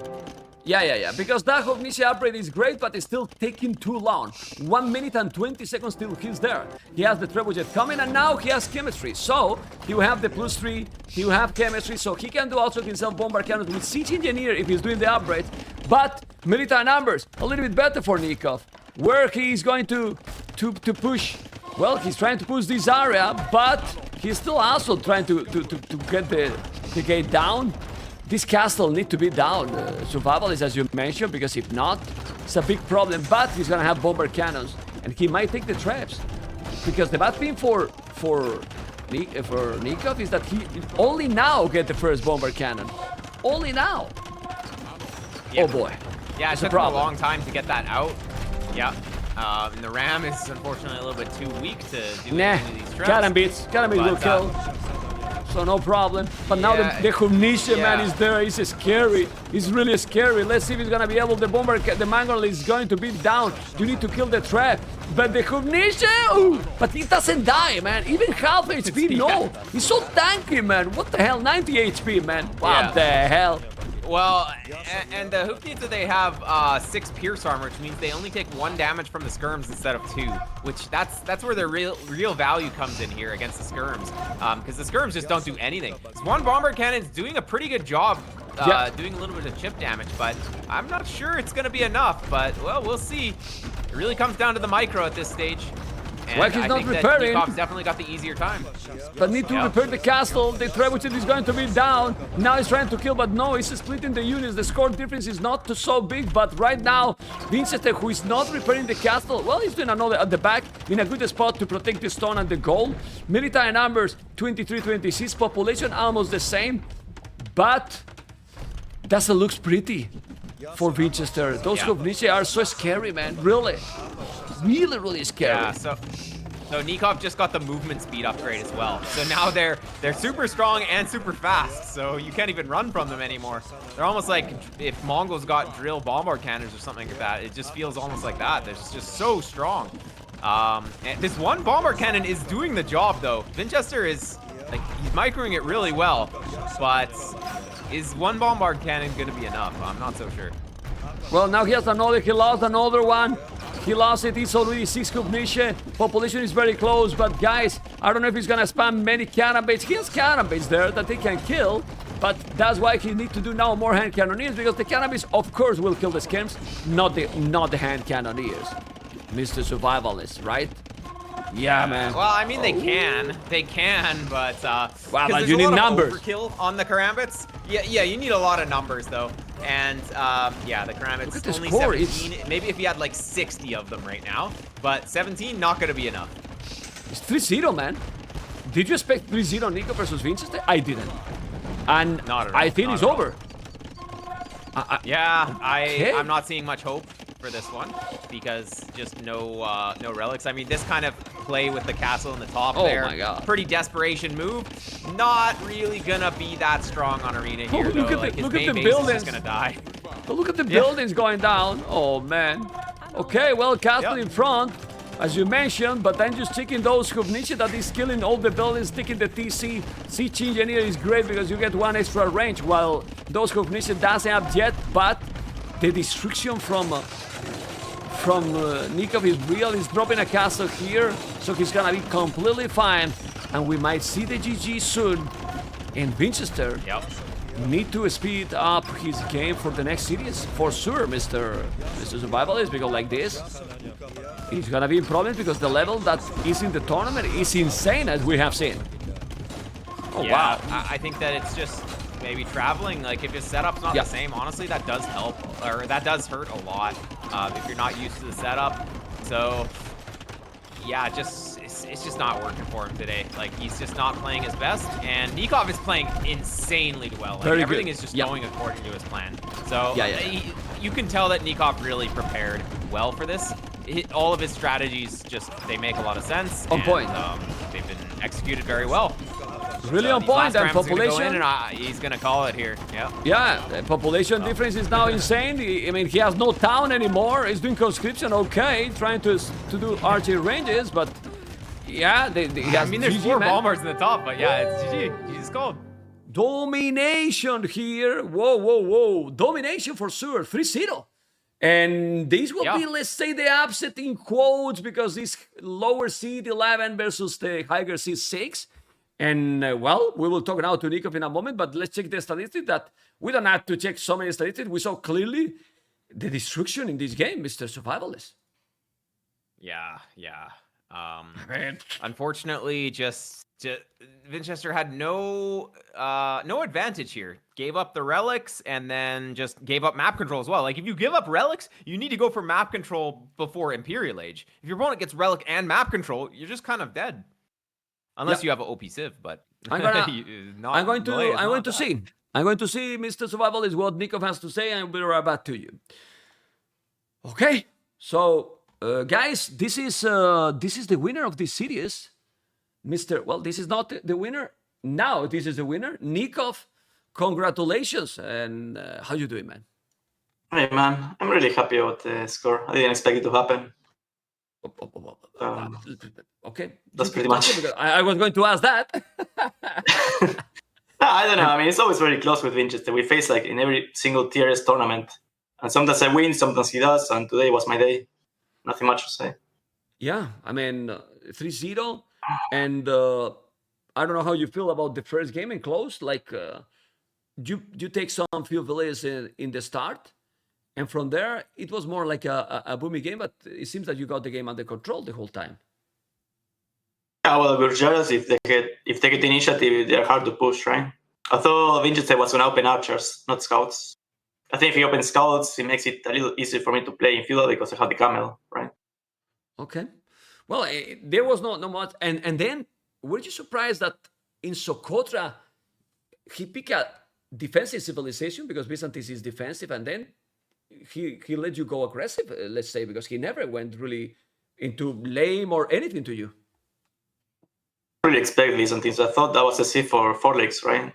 Yeah, because that Huvnice upgrade is great, but it's still taking too long. 1 minute and 20 seconds till he's there. He has the trebuchet coming, and now he has chemistry. So, he will have the +3, he will have chemistry, so he can do also himself bomber cannons with siege engineer if he's doing the upgrade. But, military numbers, a little bit better for NICOV. Where he is going to push, well, he's trying to push this area, but he's still also trying to get the gate down. This castle needs to be down. Survival is as you mentioned, because if not, it's a big problem. But he's gonna have bomber cannons, and he might take the traps. Because the bad thing for NICOV is that he only now get the first bomber cannon. Only now. Yeah. Oh boy. Yeah, it took him a long time to get that out. Yeah. And the ram is unfortunately a little bit too weak to do any of these traps. Cannonbeats will kill. So no problem. But now the Huvnice man is there. He's scary. He's really scary. Let's see if he's gonna be able. The Mangonel is going to be down. You need to kill the trap. But the Huvnice, but he doesn't die, man. Even half HP, no. He's so tanky, man. What the hell? 90 HP, man. What the hell? Well, and the Huvnice, they have 6 pierce armor, which means they only take 1 damage from the skirms instead of 2. Which that's where the real value comes in here against the skirms, because the skirms just don't do anything. This 1 bomber cannon's doing a pretty good job, doing a little bit of chip damage, but I'm not sure it's gonna be enough. But well, we'll see. It really comes down to the micro at this stage. And well, he's I not think repairing. that NICOV's definitely got the easier time. But need to repair the castle. The trebuchet is going to be down. Now he's trying to kill, but no, he's splitting the units. The score difference is not so big, but right now, Winchester, who is not repairing the castle, well, he's doing another at the back in a good spot to protect the stone and the gold. Military numbers 23-26, population almost the same, but doesn't look pretty for Winchester. Those Huvnice are so scary, man. Really scary. Yeah, so NICOV just got the movement speed upgrade as well. So now they're super strong and super fast. So you can't even run from them anymore. They're almost like if Mongols got drill bombard cannons or something like that. It just feels almost like that. They're just so strong. And this 1 bomber cannon is doing the job though. Winchester is Like, he's microing it really well, but is one bombard cannon going to be enough? I'm not so sure. Well, now he has another. He lost another one. He lost it. It's already 6 Kubnische. Population is very close, but guys, I don't know if he's gonna spam many cannon baits. He has cannon baits there that he can kill, but that's why he needs to do now more hand cannoneers, because the cannon baits, of course, will kill the skirms, not the hand cannoneers. Mr. Survivalist, right? Yeah, man. Well, I mean, they can, but wow, but you need numbers. Overkill on the karambits. Yeah, you need a lot of numbers though, and yeah, the karambits only score. 17. Maybe if you had like 60 of them right now, but 17 not gonna be enough. It's 3-0, man. Did you expect 3-0 Nico versus Winchester? I didn't, and not at all, I think it's over. Yeah, okay. I'm not seeing much hope for this one because just no relics. I mean, this kind of play with the castle in the top there. Oh my god. Pretty desperation move. Not really gonna be that strong on arena here. Look though. at His the main base buildings. is just gonna die. But look at the buildings going down. Oh man. Okay, well, castle in front, as you mentioned, but then just taking those Kubnische that is killing all the buildings, taking the TC. Siege Engineer is great because you get 1 extra range, while those Kubnische doesn't have jet, but the destruction from NICOV is real. He's dropping a castle here, so he's gonna be completely fine, and we might see the GG soon. And Winchester need to speed up his game for the next series for sure, Mr. Survivalist, because like this, he's gonna be in problems because the level that is in the tournament is insane, as we have seen. Oh wow! I think that it's just maybe traveling. Like if his setup's not the same, honestly, that does help, or that does hurt a lot if you're not used to the setup. So yeah, it's just not working for him today. Like he's just not playing his best, and NICOV is playing insanely well. Like, everything is just going according to his plan. So you can tell that NICOV really prepared well for this. All of his strategies they make a lot of sense. On point. They've been executed very well. Really on point, and population. He's gonna call it here. Yeah, the population difference is now insane. I mean, he has no town anymore. He's doing conscription, okay, trying to do archery ranges, but yeah, I mean, there's 4 bombards in the top, but yeah, it's GG. He's called. Domination here. Whoa. Domination for sure. 3-0. And this will be, let's say, the upset in quotes, because this lower seed 11 versus the higher seed 6. And, well, we will talk now to NICOV in a moment, but let's check the statistics that we don't have to check so many statistics. We saw clearly the destruction in this game, Mr. Survivalist. Yeah. Unfortunately, Winchester had no advantage here. Gave up the relics and then just gave up map control as well. Like if you give up relics, you need to go for map control before Imperial Age. If your opponent gets relic and map control, you're just kind of dead. Unless you have an OP Civ, but I'm going to see, Mr. Survivalist, what NICOV has to say, and we'll be right back to you. Okay, so guys, this is the winner of this series, Mr. Well, this is not the winner. Now this is the winner, NICOV. Congratulations, and how you doing, man? Hey, man, I'm really happy about the score. I didn't expect it to happen. Okay, that's pretty much. I was going to ask that. I don't know. I mean, it's always very close with Winchester. We face like in every single TRS tournament, and sometimes I win, sometimes he does. And today was my day. Nothing much to say. Yeah, I mean, 3-0, and I don't know how you feel about the first game in close. Like, you take some few villages in the start, and from there it was more like a boomy game. But it seems that you got the game under control the whole time. Yeah, well, Gurjaras, if they get initiative, they're hard to push, right? I thought Winchester was going to open archers, not scouts. I think if he opens scouts, it makes it a little easier for me to play in feudal because I have the camel, right? Okay. Well, there was no much. And then, were you surprised that in Socotra, he picked a defensive civilization because Byzantine is defensive, and then he let you go aggressive, let's say, because he never went really into lame or anything to you? Really expect Byzantines. I thought that was a C for 4 legs, right?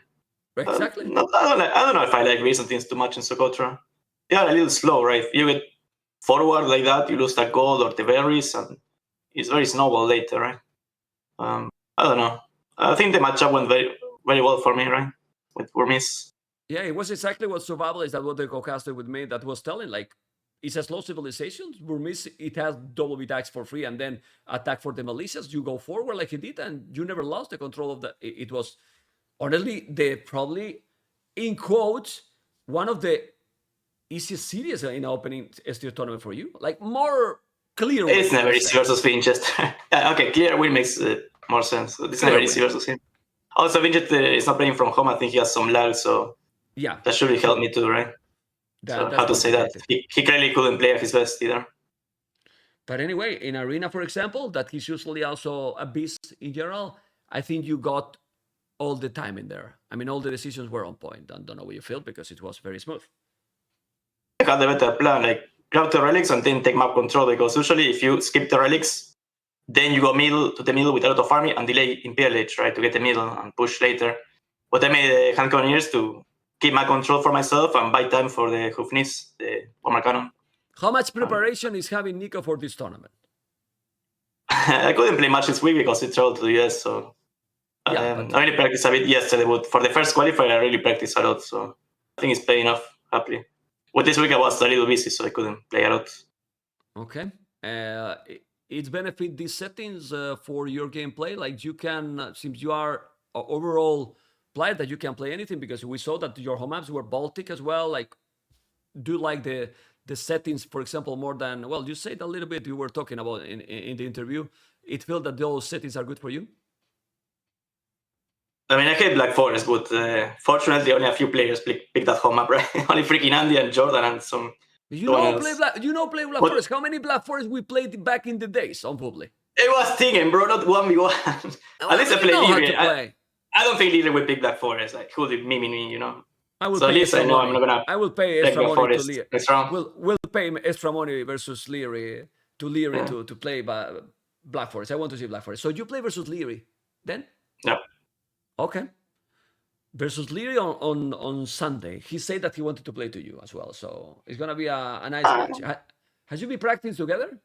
Exactly. I don't know if I like Byzantines too much in Socotra. They are a little slow, right? If you get forward like that, you lose the gold or the berries, and it's very snowball later, right? I don't know. I think the matchup went very well for me, right? With Burmese. Yeah, it was exactly what Survival is that what the co-caster with me that was telling. Like, it's a slow civilization. Burmese, it has double attacks for free and then attack for the militias. You go forward like he did, and you never lost the control of the. It was honestly probably in quotes one of the easiest series in opening STO tournament for you. Like more clear. It's never easy versus Winchester. Okay, clear win makes more sense. It's never easy versus him. Also, Winchester is not playing from home. I think he has some lag, so yeah, that should really help me too, right? So how to say that? He clearly couldn't play at his best either. But anyway, in Arena, for example, that he's usually also a beast in general, I think you got all the time in there. I mean, all the decisions were on point. I don't know what you feel because it was very smooth. I had the better plan, like grab the relics and then take map control, because usually if you skip the relics, then you go to the middle with a lot of army and delay in PLH, right, to get the middle and push later. But I made the hand cannoneers to keep my control for myself and buy time for the Hoofnis, the bomber cannon. How much preparation is having Nico for this tournament? I couldn't play much this week because it traveled to the US, so I only practiced a bit yesterday, but for the first qualifier, I really practiced a lot, so I think it's paying off happily. But this week I was a little busy, so I couldn't play a lot. Okay. It's benefit these settings for your gameplay. Like you can, since you are an overall player, that you can play anything, because we saw that your home maps were Baltic as well. Like, do you like the settings, for example, more than, well, you said a little bit, you were talking about in the interview. It feels that those settings are good for you? I mean, I hate Black Forest, but fortunately only a few players picked that home map, right? Only freaking Andy and Jordan and some... You know play Black Forest. How many Black Forest we played back in the days on Publi? It was thinking, bro, not 1v1. At least I play Leary. I don't think Leary will pick Black Forest. Like, who would mimic me, you know? I will so at least I know I'm not gonna. I will pay extra money to Leary. We'll pay extra money versus Leary to play Black Forest. I want to see Black Forest. So you play versus Leary then? Yeah. Okay. Versus Leary on Sunday. He said that he wanted to play to you as well. So it's gonna be a nice match. Has you been practicing together?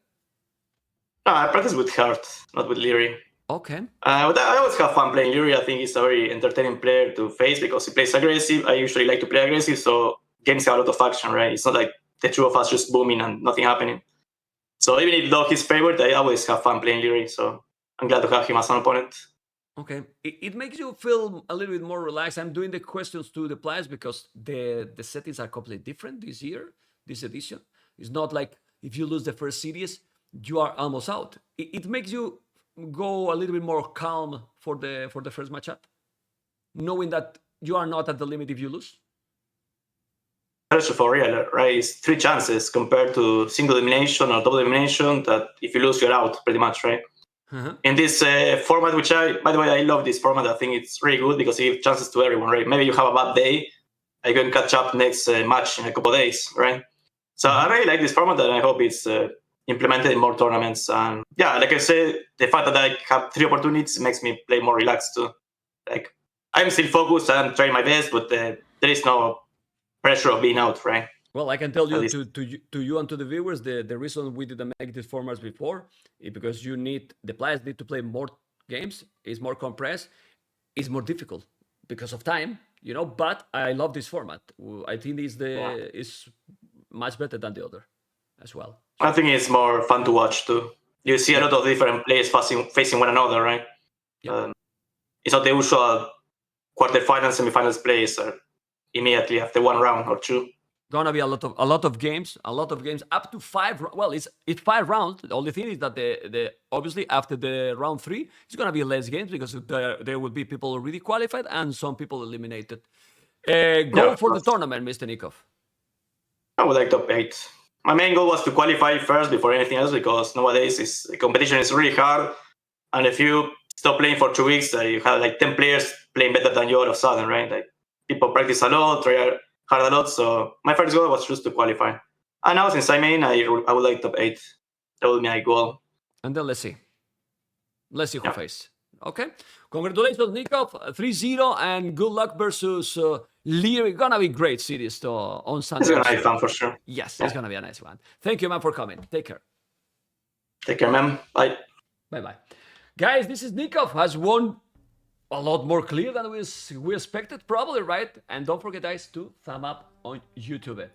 No, I practice with Hart, not with Leary. Okay. But I always have fun playing Leary. I think he's a very entertaining player to face because he plays aggressive. I usually like to play aggressive, so games have a lot of action, right? It's not like the two of us just booming and nothing happening. So even if Doc is favorite, I always have fun playing Leary. So I'm glad to have him as an opponent. Okay. It makes you feel a little bit more relaxed. I'm doing the questions to the players because the settings are completely different this year, this edition. It's not like if you lose the first series, you are almost out. It makes you go a little bit more calm for the first matchup, knowing that you are not at the limit if you lose. For real, right? It's 3 chances compared to single elimination or double elimination that if you lose, you're out pretty much, right? Uh-huh. In this format, which by the way, I love this format. I think it's really good because it gives chances to everyone, right? Maybe you have a bad day, you can catch up next match in a couple of days, right? So I really like this format, and I hope it's implemented in more tournaments. And yeah, like I said, the fact that I have 3 opportunities makes me play more relaxed too. Like I'm still focused and I'm trying my best, but there is no pressure of being out, right? Well, I can tell you to you and to the viewers, the reason we didn't make these formats before is because the players need to play more games. It's more compressed. It's more difficult because of time, you know. But I love this format. I think is much better than the other as well. I think it's more fun to watch too. You see a lot of different players facing one another, right? Yeah. It's not the usual quarterfinals, semifinals plays immediately after 1 round or 2. Gonna be a lot of games up to 5. Well, it's 5 rounds. The only thing is that the obviously after the round 3, it's gonna be less games because there will be people already qualified and some people eliminated. Go for the tournament, Mr. NICOV. I would like top 8. My main goal was to qualify first before anything else because nowadays the competition is really hard, and if you stop playing for 2 weeks, you have like 10 players playing better than you all of a sudden, right? Like people practice a lot, try hard a lot. So my first goal was just to qualify. And now since I'm in, I would like top 8. That would be my goal. And then let's see who face. Okay. Congratulations, NICOV, 3-0, and good luck versus Leary. Gonna be great series on Sunday. It's gonna be fun for sure. Yes, it's gonna be a nice one. Thank you, man, for coming. Take care. Take care, man. Bye. Bye-bye. Guys, this is NICOV, has won a lot more clear than we expected, probably, right? And don't forget, guys, to thumb up on YouTube.